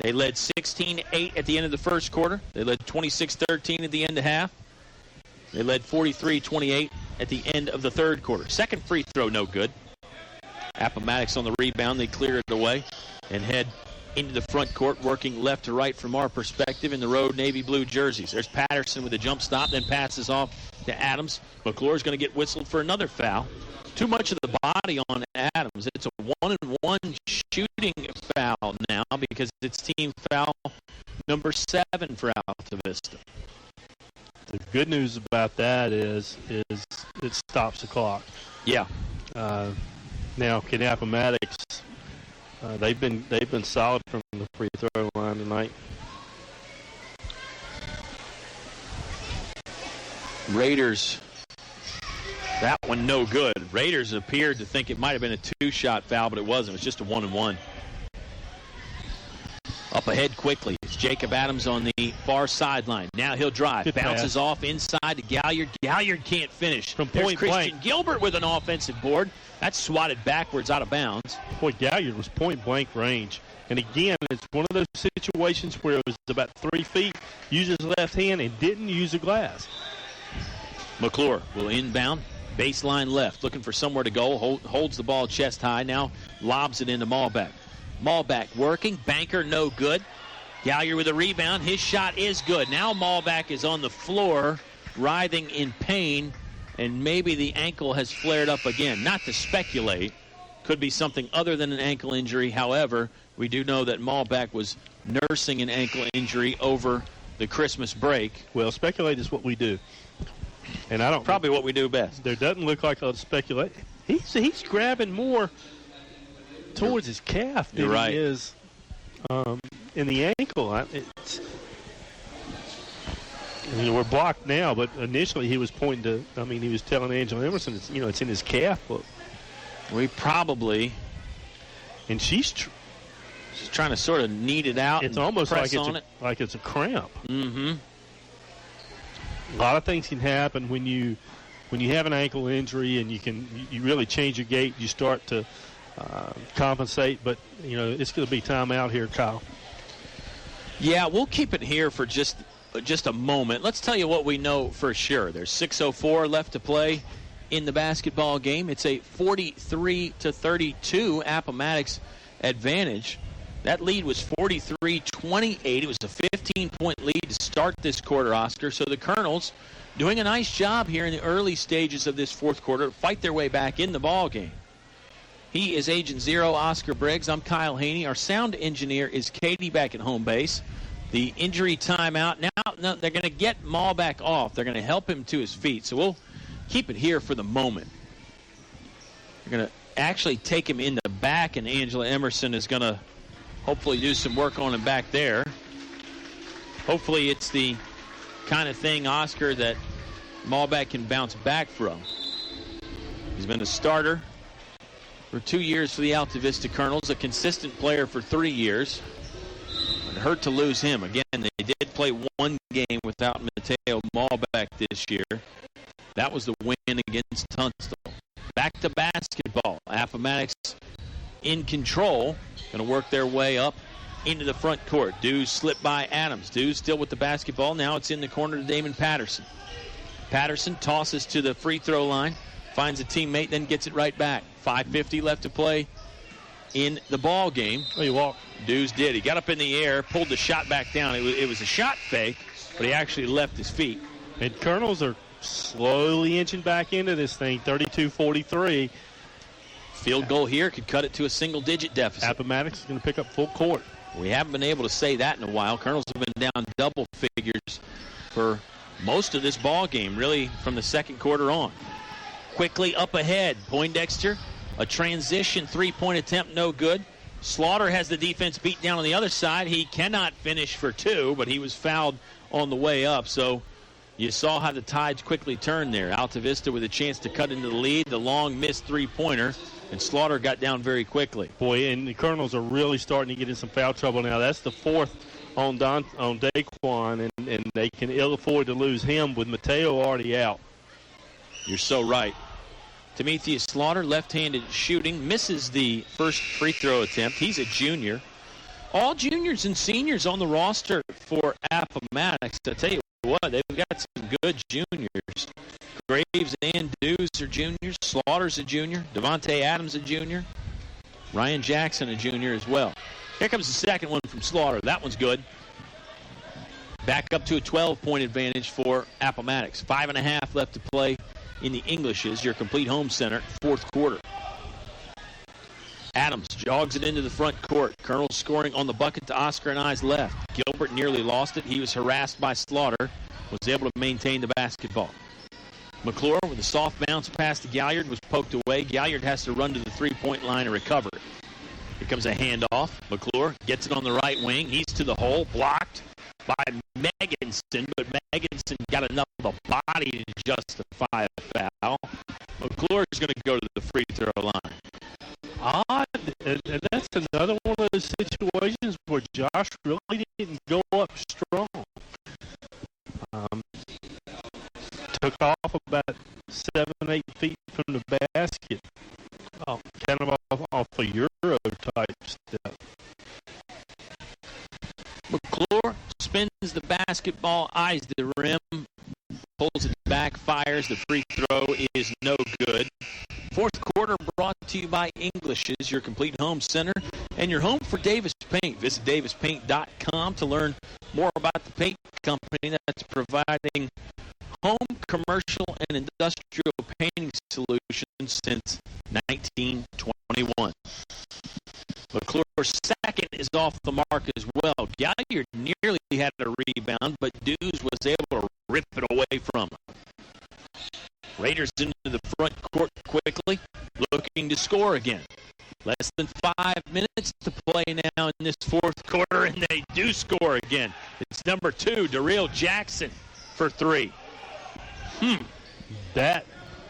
Speaker 2: They led 16-8 at the end of the first quarter. They led 26-13 at the end of half. They led 43-28 at the end of the third quarter. Second free throw, no good. Appomattox on the rebound. They clear it away and head into the front court, working left to right from our perspective in the road navy blue jerseys. There's Patterson with a jump stop, then passes off to Adams. McClure's going to get whistled for another foul. Too much of the body on Adams. It's a 1-and-1 shooting foul now because it's team foul number 7 for Altavista.
Speaker 1: The good news about that is it stops the clock.
Speaker 2: Yeah.
Speaker 1: Now, can Appomattox? They've been solid from the free throw line tonight.
Speaker 2: Raiders, that one no good. Raiders appeared to think it might have been a two-shot foul, but it wasn't. It was just a 1-and-1. Up ahead quickly. It's Jacob Adams on the far sideline. Now he'll drive.
Speaker 1: Good
Speaker 2: Bounces
Speaker 1: pass.
Speaker 2: Off inside to Galliard. Galliard can't finish.
Speaker 1: From
Speaker 2: There's
Speaker 1: point
Speaker 2: Christian
Speaker 1: blank.
Speaker 2: Gilbert with an offensive board. That's swatted backwards out of bounds.
Speaker 1: Boy, Galliard was point blank range. And again, it's one of those situations where it was about 3 feet, used his left hand, and didn't use the glass.
Speaker 2: McClure will inbound. Baseline left, looking for somewhere to go. Holds the ball chest high. Now lobs it into Malbeck. Malbeck working. Banker no good. Galliard with a rebound. His shot is good. Now Malbeck is on the floor, writhing in pain, and maybe the ankle has flared up again. Not to speculate. Could be something other than an ankle injury. However, we do know that Malbeck was nursing an ankle injury over the Christmas break.
Speaker 1: Well, speculate is what we do. And I don't
Speaker 2: probably what we do best.
Speaker 1: There doesn't look like a speculate. He's grabbing more towards his calf than
Speaker 2: right.
Speaker 1: he is in the ankle. We're blocked now, but initially he was pointing to. He was telling Angela Emerson, it's in his calf. But
Speaker 2: we probably.
Speaker 1: And she's
Speaker 2: trying to sort of knead it out.
Speaker 1: It's almost
Speaker 2: press
Speaker 1: like it's a cramp.
Speaker 2: Mm-hmm.
Speaker 1: A lot of things can happen when you have an ankle injury, and you really change your gait. You start to compensate, but it's going to be time out here, Kyle.
Speaker 2: Yeah, we'll keep it here for just a moment. Let's tell you what we know for sure. There's 6:04 left to play in the basketball game. It's a 43-32 Appomattox advantage. That lead was 43-28. It was a 15-point lead to start this quarter, Oscar. So the Colonels doing a nice job here in the early stages of this fourth quarter to fight their way back in the ball game. He is Agent Zero, Oscar Briggs. I'm Kyle Hoehne. Our sound engineer is Katie back at home base. The injury timeout. Now they're going to get Malbeck off. They're going to help him to his feet. So we'll keep it here for the moment. They're going to actually take him in the back, and Angela Emerson is going to hopefully do some work on him back there. Hopefully it's the kind of thing, Oscar, that Malbeck can bounce back from. He's been a starter for 2 years for the Altavista Colonels, a consistent player for 3 years. It hurt to lose him. Again, they did play one game without Mateo Malbeck this year. That was the win against Tunstall. Back to basketball. Appomattox in control. Going to work their way up into the front court. Dews slipped by Adams. Dews still with the basketball. Now it's in the corner to Damon Patterson. Patterson tosses to the free throw line. Finds a teammate, then gets it right back. 5:50 left to play in the ball game.
Speaker 1: Oh, you walked.
Speaker 2: Dews did. He got up in the air, pulled the shot back down. It was a shot fake, but he actually left his feet.
Speaker 1: And Colonels are slowly inching back into this thing, 32-43.
Speaker 2: Field goal here could cut it to a single-digit deficit.
Speaker 1: Appomattox is going to pick up full court.
Speaker 2: We haven't been able to say that in a while. Colonels have been down double figures for most of this ball game, really from the second quarter on. Quickly up ahead, Poindexter, a transition three-point attempt, no good. Slaughter has the defense beat down on the other side. He cannot finish for two, but he was fouled on the way up, so you saw how the tides quickly turned there. Altavista with a chance to cut into the lead, the long missed three-pointer, and Slaughter got down very quickly.
Speaker 1: Boy, and the Colonels are really starting to get in some foul trouble now. That's the fourth on Daquan, and they can ill afford to lose him with Mateo already out.
Speaker 2: You're so right. Demetrius Slaughter, left-handed shooting, misses the first free throw attempt. He's a junior. All juniors and seniors on the roster for Appomattox. I tell you what, they've got some good juniors. Graves and Dews are juniors. Slaughter's a junior. Devontae Adams a junior. Ryan Jackson a junior as well. Here comes the second one from Slaughter. That one's good. Back up to a 12-point advantage for Appomattox. 5.5 left to play in the Englishes, your complete home center, fourth quarter. Adams jogs it into the front court. Colonel scoring on the bucket to Oscar and I's left. Gilbert nearly lost it. He was harassed by Slaughter. was able to maintain the basketball. McClure with a soft bounce pass to Galliard was poked away. Galliard has to run to the three-point line and recover it. Here comes a handoff. McClure gets it on the right wing. He's to the hole, blocked by Meganson, but Meganson got enough of a body to justify a foul. McClure is going to go to the free throw line.
Speaker 1: Odd, and that's another one of those situations where Josh really didn't go up strong. Took off about 7-8 feet from the basket. Kind of off a Euro type step.
Speaker 2: McClure spins the basketball, eyes the rim, pulls it back, fires. The free throw is no good. Fourth quarter brought to you by English's, your complete home center, and your home for Davis Paint. Visit davispaint.com to learn more about the paint company that's providing home, commercial, and industrial painting solutions since 1921. McClure's second is off the mark as well. Galliard nearly had a rebound, but Dews was able to rip it away from him. Raiders into the front court quickly, looking to score again. Less than 5 minutes to play now in this fourth quarter, and they do score again. It's number 2, Darrell Jackson, for 3.
Speaker 1: That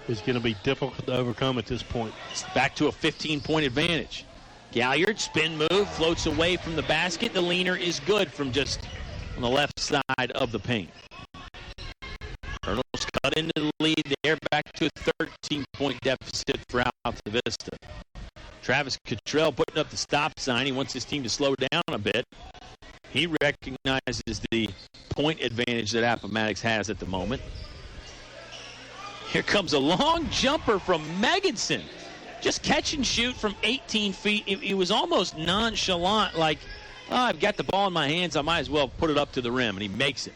Speaker 1: is going to be difficult to overcome at this point.
Speaker 2: It's back to a 15-point advantage. Galliard, spin move, floats away from the basket. The leaner is good from just on the left side of the paint. Colonels cut into the lead there, back to a 13-point deficit for Altavista. Travis Cottrell putting up the stop sign. He wants his team to slow down a bit. He recognizes the point advantage that Appomattox has at the moment. Here comes a long jumper from Meganson. Just catch and shoot from 18 feet. It was almost nonchalant, like, I've got the ball in my hands, I might as well put it up to the rim, and he makes it.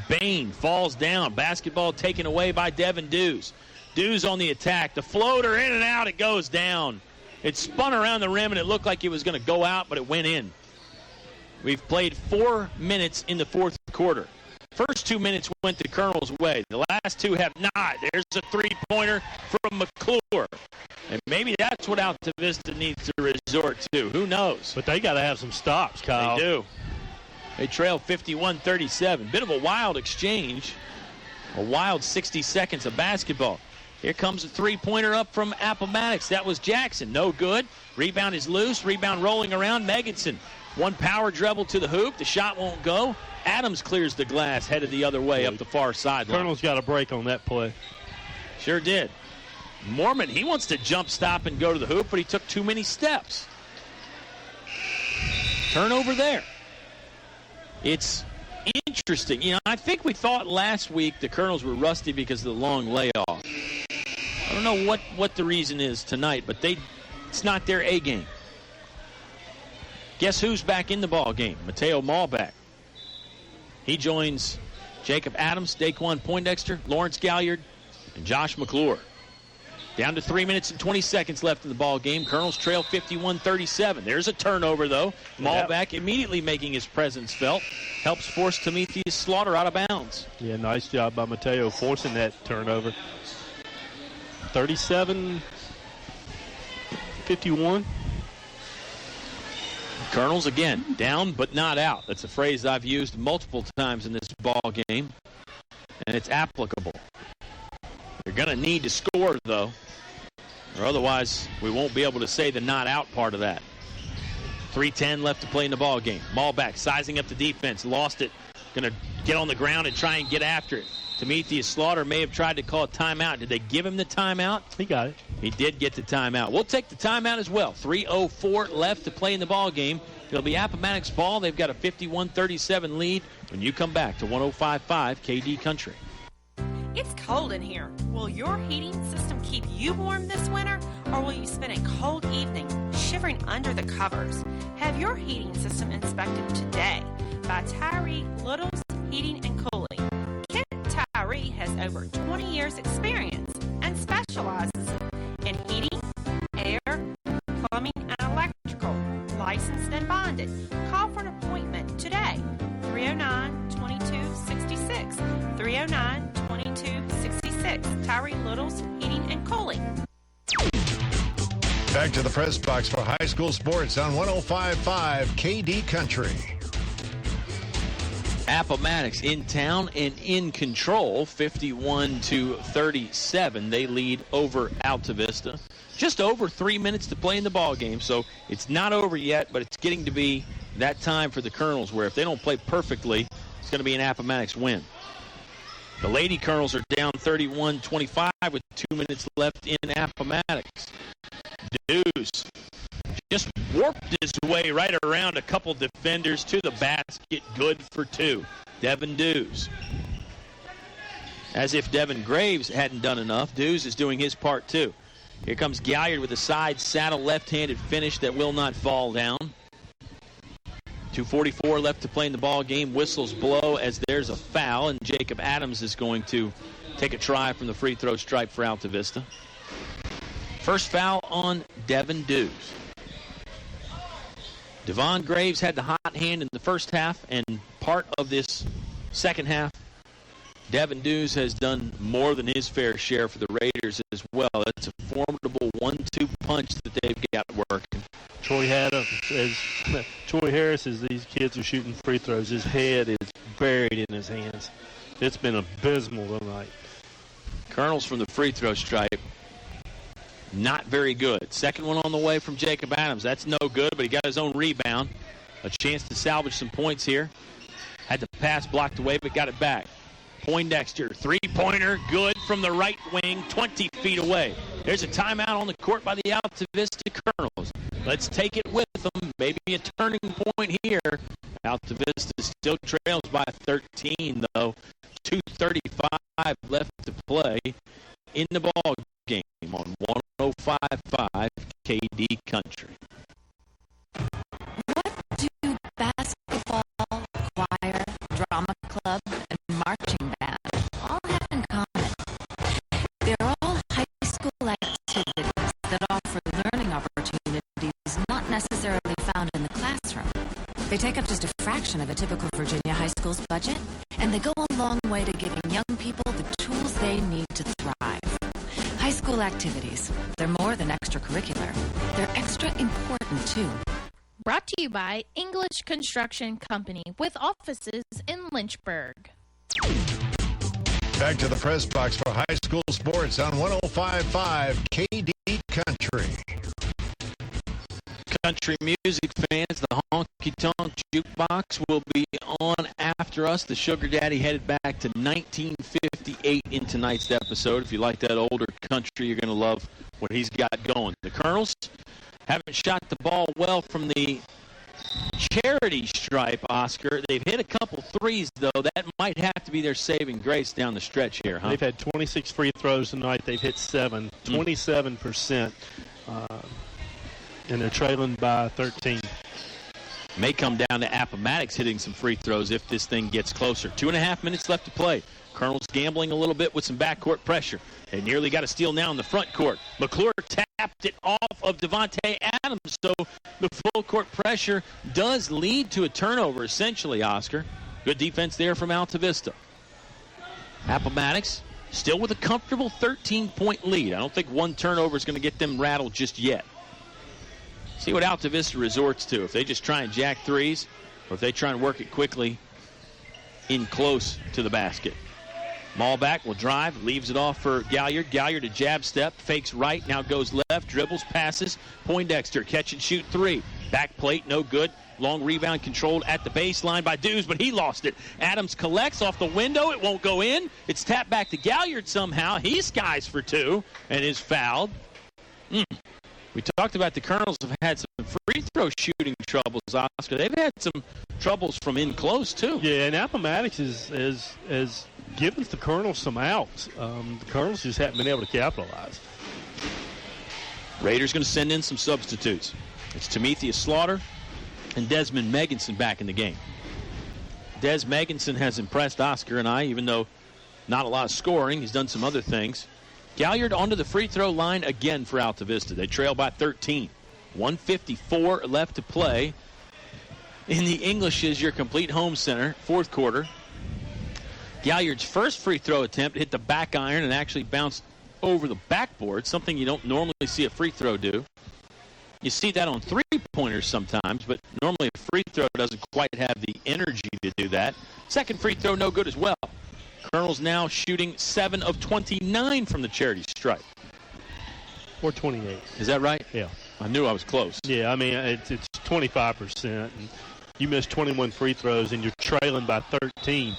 Speaker 2: Bain falls down. Basketball taken away by Devin Dews. Dews on the attack. The floater in and out, it goes down. It spun around the rim, and it looked like it was going to go out, but it went in. We've played 4 minutes in the fourth quarter. First 2 minutes went the Colonel's way. The last 2 have not. There's a three-pointer from McClure. And maybe that's what Altavista needs to resort to. Who knows?
Speaker 1: But they got to have some stops, Kyle.
Speaker 2: They do. They trail 51-37. Bit of a wild exchange. A wild 60 seconds of basketball. Here comes a three-pointer up from Appomattox. That was Jackson. No good. Rebound is loose. Rebound rolling around. Meganson. One power dribble to the hoop. The shot won't go. Adams clears the glass, headed the other way up the far sideline.
Speaker 1: Colonel's got a break on that play.
Speaker 2: Sure did. Mormon, he wants to jump, stop, and go to the hoop, but he took too many steps. Turnover there. It's interesting. You know, I think we thought last week the Colonels were rusty because of the long layoff. I don't know what the reason is tonight, but it's not their A game. Guess who's back in the ball game? Mateo Malback. He joins Jacob Adams, Daquan Poindexter, Lawrence Galliard, and Josh McClure. Down to 3 minutes and 20 seconds left in the ball game. Colonels trail 51-37. There's a turnover, though. Malback immediately making his presence felt. Helps force Timothy Slaughter out of bounds.
Speaker 1: Yeah, nice job by Mateo forcing that turnover. 37-51.
Speaker 2: Colonels, again, down but not out. That's a phrase I've used multiple times in this ball game, and it's applicable. They're going to need to score, though, or otherwise we won't be able to say the not out part of that. 3:10 left to play in the ball game. Malback sizing up the defense, lost it, going to get on the ground and try and get after it. Timothy Slaughter may have tried to call a timeout. Did they give him the timeout?
Speaker 1: He got it.
Speaker 2: He did get the timeout. We'll take the timeout as well. 3:04 left to play in the ball game. It'll be Appomattox ball. They've got a 51-37 lead when you come back to 105.5 KD Country.
Speaker 13: It's cold in here. Will your heating system keep you warm this winter, or will you spend a cold evening shivering under the covers? Have your heating system inspected today by Tyree Little's Heating and Cooling. Tyree has over 20 years experience and specializes in heating, air, plumbing, and electrical. Licensed and bonded. Call for an appointment today. 309-2266. 409-2266. Tyree Little's Heating and Cooling.
Speaker 7: Back to the press box for high school sports on 105.5 KD Country.
Speaker 2: Appomattox in town and in control, 51-37. They lead over Altavista. Just over 3 minutes to play in the ball game, so it's not over yet, but it's getting to be that time for the Colonels where if they don't play perfectly, it's going to be an Appomattox win. The Lady Colonels are down 31-25 with 2 minutes left in Appomattox. Dews just warped his way right around a couple defenders to the basket. Good for two. Devin Dews. As if Devin Graves hadn't done enough, Dews is doing his part too. Here comes Galliard with a side saddle left-handed finish that will not fall down. 2:44 left to play in the ball game. Whistles blow as there's a foul, and Jacob Adams is going to take a try from the free throw stripe for Altavista. First foul on Devin Dews. Devon Graves had the hot hand in the first half, and part of this second half, Devin Dews has done more than his fair share for the Raiders as well. It's a formidable 1-2 punch that they've got working.
Speaker 1: Troy Harris, as these kids are shooting free throws, his head is buried in his hands. It's been abysmal tonight.
Speaker 2: Colonels from the free throw stripe, not very good. Second one on the way from Jacob Adams. That's no good, but he got his own rebound. A chance to salvage some points here. Had the pass blocked away, but got it back. Poindexter, three-pointer, good from the right wing, 20 feet away. There's a timeout on the court by the Altavista Colonels. Let's take it with them. Maybe a turning point here. Altavista still trails by 13, though. 2:35 left to play in the ball game on 105.5 KD Country.
Speaker 20: What do basketball, choir, drama club, and marching band all have in common? They're all high school activities that offer learning opportunities not necessarily found in the classroom. They take up just a fraction of a typical Virginia high school's budget, and they go a long way to giving young people the tools they need to thrive. High school activities, they're more than extracurricular. They're extra important, too.
Speaker 4: Brought to you by English Construction Company with offices in Lynchburg.
Speaker 7: Back to the press box for high school sports on 105.5 KD Country.
Speaker 2: Country music fans, the Honky Tonk Jukebox will be on after us. The Sugar Daddy headed back to 1958 in tonight's episode. If you like that older country, you're going to love what he's got going. The Colonels haven't shot the ball well from the charity stripe, Oscar. They've hit a couple threes, though. That might have to be their saving grace down the stretch here, huh?
Speaker 1: They've had 26 free throws tonight. They've hit 7, 27%. And they're trailing by 13.
Speaker 2: May come down to Appomattox hitting some free throws if this thing gets closer. 2.5 minutes left to play. Colonels gambling a little bit with some backcourt pressure. They nearly got a steal now in the front court. McClure tapped it off of Devontae Adams, so the full court pressure does lead to a turnover, essentially, Oscar. Good defense there from Altavista. Appomattox still with a comfortable 13-point lead. I don't think one turnover is going to get them rattled just yet. See what Altavista resorts to. If they just try and jack threes, or if they try and work it quickly in close to the basket. Malback will drive, leaves it off for Galliard. Galliard a jab step, fakes right, now goes left, dribbles, passes. Poindexter, catch and shoot three. Back plate, no good. Long rebound controlled at the baseline by Dews, but he lost it. Adams collects off the window. It won't go in. It's tapped back to Galliard somehow. He skies for two and is fouled. We talked about the Colonels have had some free throw shooting troubles, Oscar. They've had some troubles from in close, too.
Speaker 1: Yeah, and Appomattox has given the Colonels some outs. The Colonels just haven't been able to capitalize.
Speaker 2: Raiders going to send in some substitutes. It's Tamethius Slaughter and Desmond Meganson back in the game. Des Meganson has impressed Oscar and I, even though not a lot of scoring. He's done some other things. Galliard onto the free throw line again for Altavista. They trail by 13. 1:54 left to play in the English is your complete home center, fourth quarter. Galliard's first free throw attempt hit the back iron and actually bounced over the backboard, something you don't normally see a free throw do. You see that on three-pointers sometimes, but normally a free throw doesn't quite have the energy to do that. Second free throw, no good as well. Colonel's now shooting 7 of 29 from the charity stripe.
Speaker 1: Or 28.
Speaker 2: Is that right?
Speaker 1: Yeah.
Speaker 2: I knew I was close.
Speaker 1: Yeah, I mean, it's 25%. And you missed 21 free throws, and you're trailing by 13.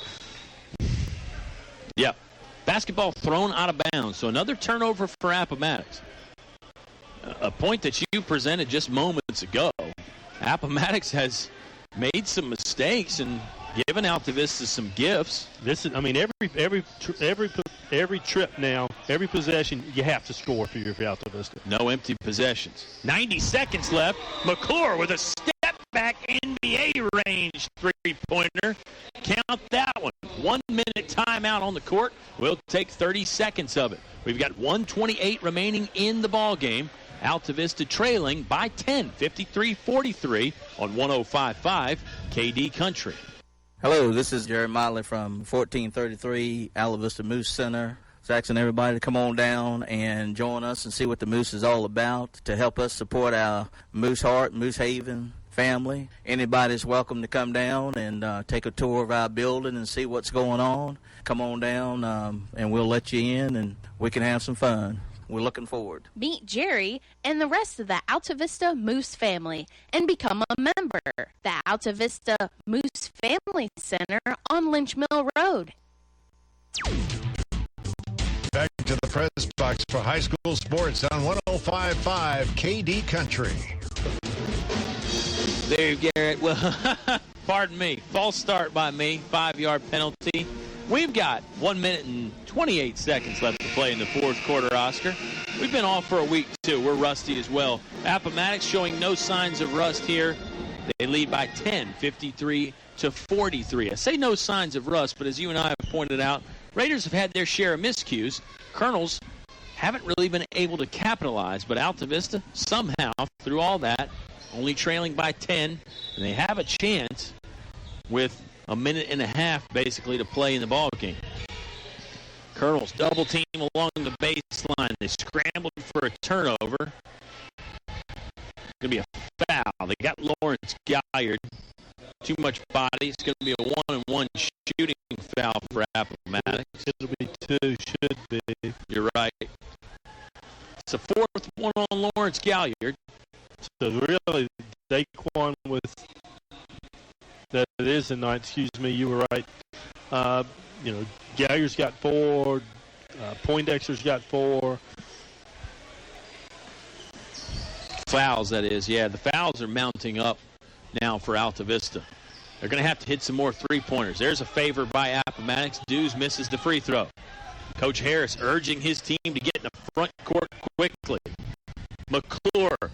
Speaker 2: Yep. Basketball thrown out of bounds. So another turnover for Appomattox. A point that you presented just moments ago. Appomattox has made some mistakes and given Altavista some gifts.
Speaker 1: This is, I mean, every trip now, every possession, you have to score for your Altavista.
Speaker 2: No empty possessions. 90 seconds left. McClure with a step back NBA range three-pointer. Count that one. 1 minute timeout on the court. We'll take 30 seconds of it. We've got 1:28 remaining in the ball game. Altavista trailing by 10, 53-43 on 105.5 KD Country.
Speaker 15: Hello, this is Jerry Motley from 1433 Altavista Moose Center. It's asking everybody to come on down and join us and see what the Moose is all about to help us support our Moose Heart, Moose Haven family. Anybody's welcome to come down and take a tour of our building and see what's going on. Come on down and we'll let you in and we can have some fun. We're looking forward.
Speaker 16: Meet Jerry and the rest of the Altavista Moose family and become a member. The Altavista Moose Family Center on Lynch Mill Road.
Speaker 7: Back to the press box for high school sports on 105.5 KD Country.
Speaker 2: There, Garrett. Well, pardon me. False start by me. 5-yard penalty. We've got 1 minute and 28 seconds left to play in the fourth quarter, Oscar. We've been off for a week, too. We're rusty as well. Appomattox showing no signs of rust here. They lead by 10, 53-43. I say no signs of rust, but as you and I have pointed out, Raiders have had their share of miscues. Colonels haven't really been able to capitalize, but Altavista somehow, through all that, only trailing by 10, and they have a chance with a minute and a half, basically, to play in the ball game. Colonels double team along the baseline. They scrambled for a turnover. It's going to be a foul. They got Lawrence Galliard. Too much body. It's going to be a 1-and-1 shooting foul for Appomattox.
Speaker 1: It'll be 2, should be.
Speaker 2: You're right. It's a fourth one on Lawrence Galliard.
Speaker 1: So really, Daquan with that it is a 9. Excuse me, you were right. Galliard's got 4. Poindexter's got 4.
Speaker 2: Fouls, that is. Yeah, the fouls are mounting up now for Altavista. They're going to have to hit some more three-pointers. There's a favor by Appomattox. Dews misses the free throw. Coach Harris urging his team to get in the front court quickly. McClure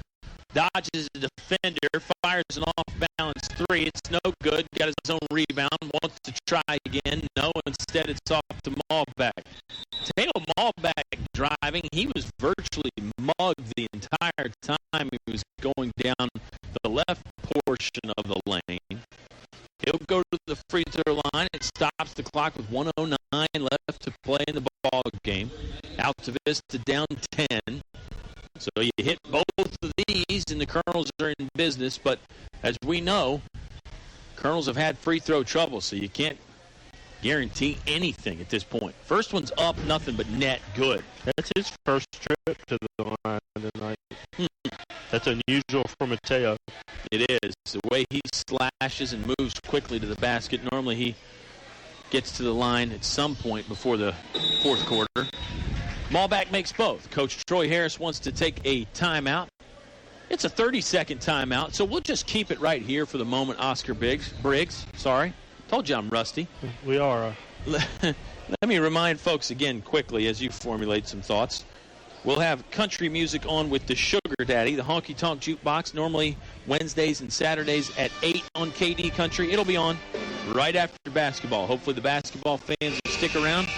Speaker 2: dodges the defender, fires an off-balance 3. It's no good. Got his own rebound. Wants to try again. No, instead it's off to Malbeck. Taylor Malbeck driving. He was virtually mugged the entire time he was going down the left portion of the lane. He'll go to the free throw line. It stops the clock with 1:09 left to play in the ball game. Altavista down 10. So you hit both of these, and the Colonels are in business. But as we know, Colonels have had free throw trouble, so you can't guarantee anything at this point. First one's up, nothing but net, good.
Speaker 1: That's his first trip to the line tonight. That's unusual for Mateo.
Speaker 2: It is. The way he slashes and moves quickly to the basket. Normally he gets to the line at some point before the fourth quarter. Malbeck makes both. Coach Troy Harris wants to take a timeout. It's a 30-second timeout, so we'll just keep it right here for the moment, Oscar Briggs. Sorry. Told you I'm rusty.
Speaker 1: We are.
Speaker 2: Let me remind folks again quickly as you formulate some thoughts. We'll have country music on with the Sugar Daddy, the Honky Tonk Jukebox, normally Wednesdays and Saturdays at 8 on KD Country. It'll be on right after basketball. Hopefully the basketball fans will stick around,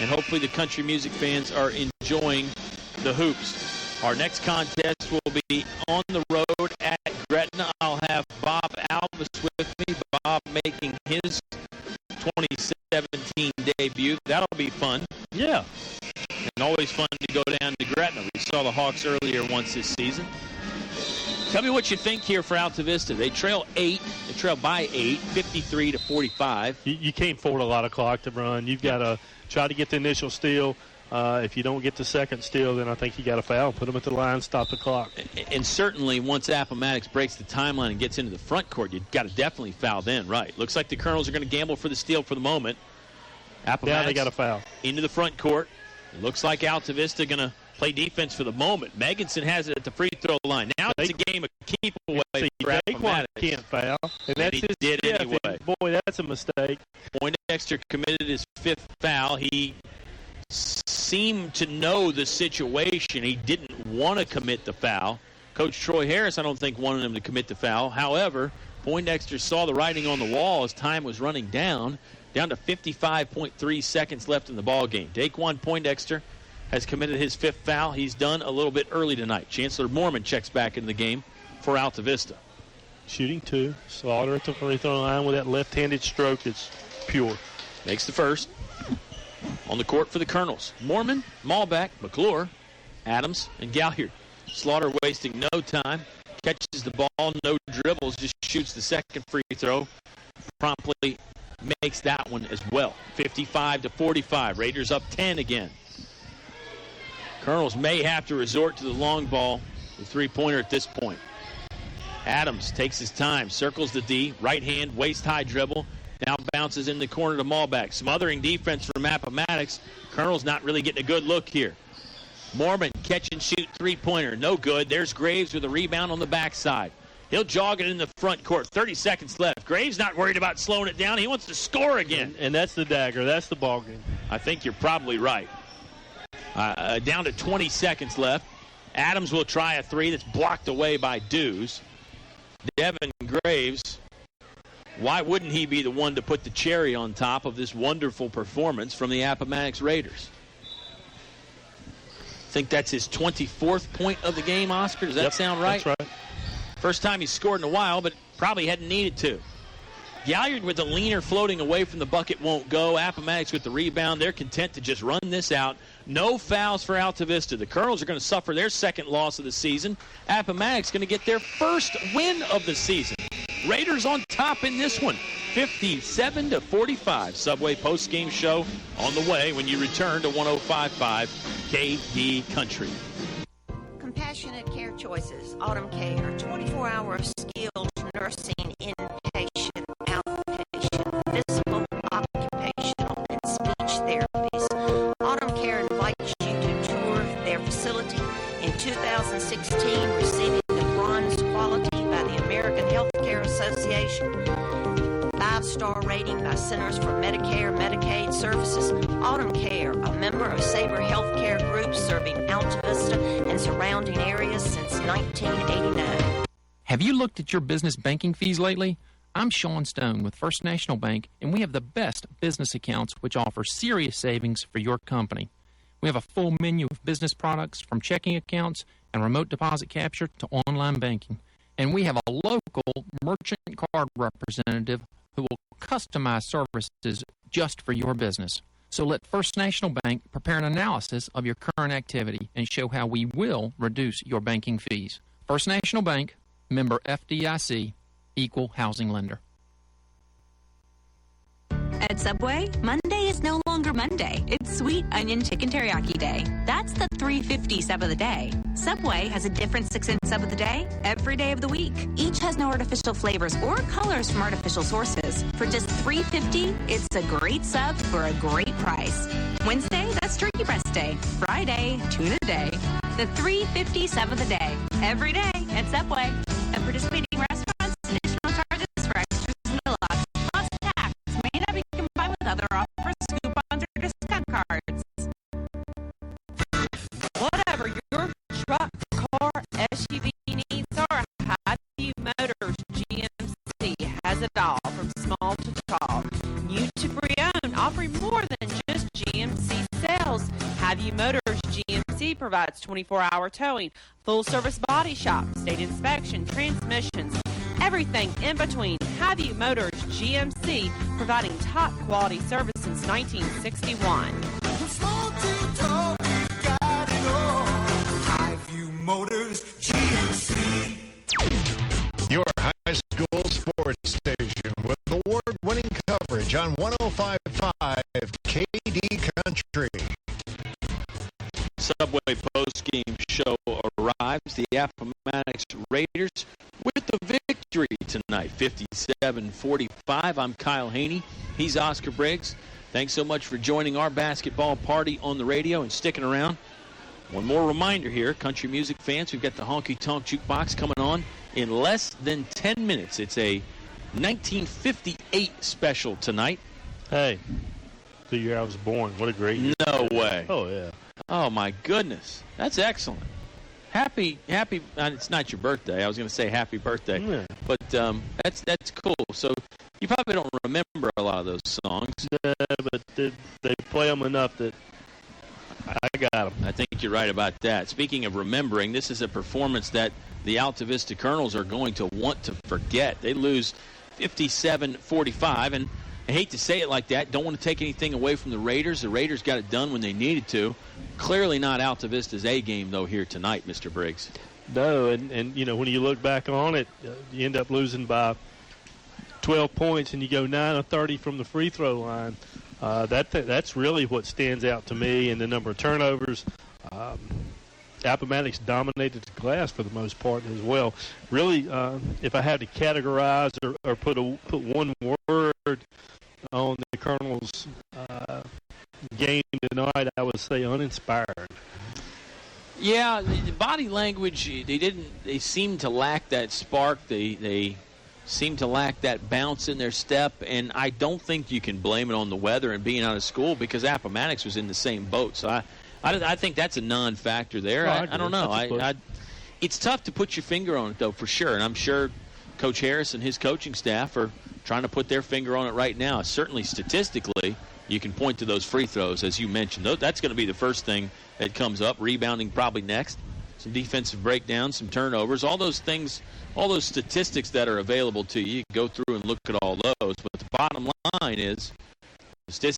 Speaker 2: and hopefully the country music fans are enjoying the hoops. Our next contest will be on the road at Gretna. I'll have Bob Alvis with me. Bob making his 2017 debut. That'll be fun.
Speaker 1: Yeah.
Speaker 2: And always fun to go down to Gretna. We saw the Hawks earlier once this season. Tell me what you think here for Altavista. They trail by 8, 53-45.
Speaker 1: You can't afford a lot of clock to run. You've got to try to get the initial steal. If you don't get the second steal, then I think you got to foul. Put them at the line, stop the clock.
Speaker 2: And certainly once Appomattox breaks the timeline and gets into the front court, you've got to definitely foul then, right? Looks like the Colonels are going to gamble for the steal for the moment. Appomattox
Speaker 1: they got to foul.
Speaker 2: Into the front court. It looks like Altavista going to play defense for the moment. Meganson has it at the free throw line. Now it's a game of keep away for Appomattox.
Speaker 1: Can't foul. And that's
Speaker 2: he did anyway.
Speaker 1: Boy, that's a mistake.
Speaker 2: Poindexter committed his 5th foul. He seemed to know the situation. He didn't want to commit the foul. Coach Troy Harris, I don't think, wanted him to commit the foul. However, Poindexter saw the writing on the wall as time was running down to 55.3 seconds left in the ball game. Daquan Poindexter has committed his 5th foul. He's done a little bit early tonight. Chancellor Mormon checks back in the game for Altavista.
Speaker 1: Shooting 2. Slaughter at the free throw line with that left-handed stroke. It's pure.
Speaker 2: Makes the first. On the court for the Colonels, Mormon, Malbeck, McClure, Adams, and Galliard. Slaughter wasting no time. Catches the ball, no dribbles, just shoots the second free throw. Promptly makes that one as well. 55-45. Raiders up 10 again. Colonels may have to resort to the long ball, the three-pointer at this point. Adams takes his time, circles the D, right hand, waist-high dribble. Now bounces in the corner to Malbeck. Smothering defense from Appomattox. Colonel's not really getting a good look here. Mormon catch and shoot three-pointer. No good. There's Graves with a rebound on the backside. He'll jog it in the front court. 30 seconds left. Graves not worried about slowing it down. He wants to score again.
Speaker 1: And that's the dagger. That's the ball game.
Speaker 2: I think you're probably right. Down to 20 seconds left. Adams will try a three that's blocked away by Dews. Devin Graves, why wouldn't he be the one to put the cherry on top of this wonderful performance from the Appomattox Raiders? Think that's his 24th point of the game, Oscar? Does that sound right?
Speaker 1: That's right.
Speaker 2: First time he's scored in a while, but probably hadn't needed to. Galliard with the leaner floating away from the bucket won't go. Appomattox with the rebound. They're content to just run this out. No fouls for Altavista. The Colonels are going to suffer their second loss of the season. Appomattox going to get their first win of the season. Raiders on top in this one, 57-45. Subway post-game show on the way when you return to 105.5 KD Country.
Speaker 17: Compassionate Care Choices, Autumn Care, 24-hour skilled nursing, inpatient, outpatient, physical, occupational, and speech therapies. Autumn Care invites you to tour their facility in 2016, receiving the bronze quality by the American Healthcare Association. 5-star rating by Centers for Medicare Medicaid Services. Autumn Care, a member of Sabre Healthcare Group, serving Altavista and surrounding areas since 1989.
Speaker 21: Have you looked at your business banking fees lately? I'm Sean Stone with First National Bank, and we have the best business accounts which offer serious savings for your company. We have a full menu of business products from checking accounts and remote deposit capture to online banking. And we have a local merchant card representative who will customize services just for your business. So let First National Bank prepare an analysis of your current activity and show how we will reduce your banking fees. First National Bank, member FDIC, equal housing lender.
Speaker 19: At Subway, Monday is no longer Monday. It's Sweet Onion Chicken Teriyaki Day. That's the $3.50 sub of the day. Subway has a different 6-cent sub of the day every day of the week. Each has no artificial flavors or colors from artificial sources. For just $3.50, it's a great sub for a great price. Wednesday, that's Turkey Breast Day. Friday, Tuna Day. The $3.50 sub of the day every day at Subway. At participating restaurants, additional charges for extras and deluxe. Plus tax may not be combined with other offers, coupons, or discount cards.
Speaker 13: Whatever your truck, car, SUV needs are, Highview Motors GMC has it all from small to tall. New to pre-owned, offering more than just GMC sales. Highview Motors GMC provides 24-hour towing, full-service body shop, state inspection, transmissions, everything in between. Highview Motors GMC, providing top quality service since 1961.
Speaker 6: Motors, GMC.
Speaker 7: Your high school sports station with award-winning coverage on 105.5 KD Country.
Speaker 2: Subway post-game show arrives. The Appomattox Raiders with the victory tonight, 57-45. I'm Kyle Hoehne. He's Oscar Briggs. Thanks so much for joining our basketball party on the radio and sticking around. One more reminder here, country music fans, we've got the Honky Tonk Jukebox coming on in less than 10 minutes. It's a 1958 special tonight.
Speaker 1: Hey, the year I was born. What a great year.
Speaker 2: No way.
Speaker 1: Oh, yeah.
Speaker 2: Oh, my goodness. That's excellent. Happy, it's not your birthday. I was going to say happy birthday.
Speaker 1: Yeah.
Speaker 2: But that's cool. So you probably don't remember a lot of those songs.
Speaker 1: Yeah, but they play them enough that I got them.
Speaker 2: I think you're right about that. Speaking of remembering, this is a performance that the Altavista Colonels are going to want to forget. They lose 57-45, and I hate to say it like that. Don't want to take anything away from the Raiders. The Raiders got it done when they needed to. Clearly not Altavista's A game, though, here tonight, Mr. Briggs.
Speaker 1: No, and you know, when you look back on it, you end up losing by 12 points, and you go 9 of 30 from the free throw line. That's really what stands out to me, and the number of turnovers. Appomattox dominated the glass for the most part as well. Really, if I had to categorize or put one word on the Colonels' game tonight, I would say uninspired.
Speaker 2: Yeah, the body language, they seemed to lack that spark. They seem to lack that bounce in their step, and I don't think you can blame it on the weather and being out of school because Appomattox was in the same boat. So I think that's a non-factor there. I don't know. It's tough to put your finger on it, though, for sure, and I'm sure Coach Harris and his coaching staff are trying to put their finger on it right now. Certainly statistically, you can point to those free throws, as you mentioned. That's going to be the first thing that comes up. Rebounding probably next. Some defensive breakdowns, some turnovers, all those things, all those statistics that are available to you. You can go through and look at all those. But the bottom line is the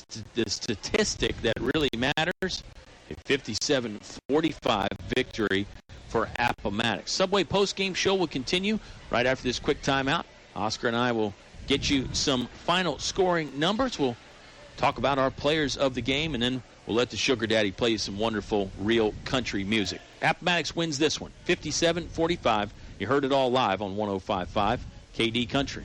Speaker 2: statistic that really matters, a 57-45 victory for Appomattox. Subway postgame show will continue right after this quick timeout. Oscar and I will get you some final scoring numbers. We'll talk about our players of the game, and then we'll let the Sugar Daddy play you some wonderful real country music. Appomattox wins this one, 57-45. You heard it all live on 105.5 KD Country.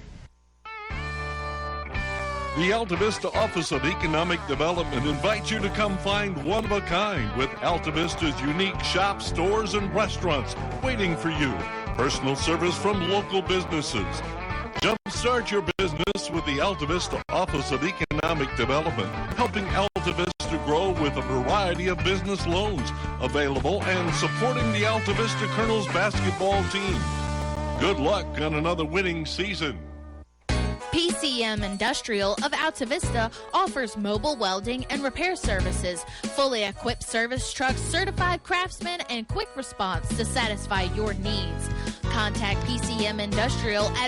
Speaker 3: The Altavista Office of Economic Development invites you to come find one of a kind with Altavista's unique shops, stores, and restaurants waiting for you. Personal service from local businesses. Jumpstart your business with the Altavista Office of Economic Development, helping Altavista grow with a variety of business loans available and supporting the Altavista Colonels basketball team. Good luck on another winning season.
Speaker 4: PCM Industrial of Altavista offers mobile welding and repair services, fully equipped service trucks, certified craftsmen, and quick response to satisfy your needs. Contact PCM Industrial at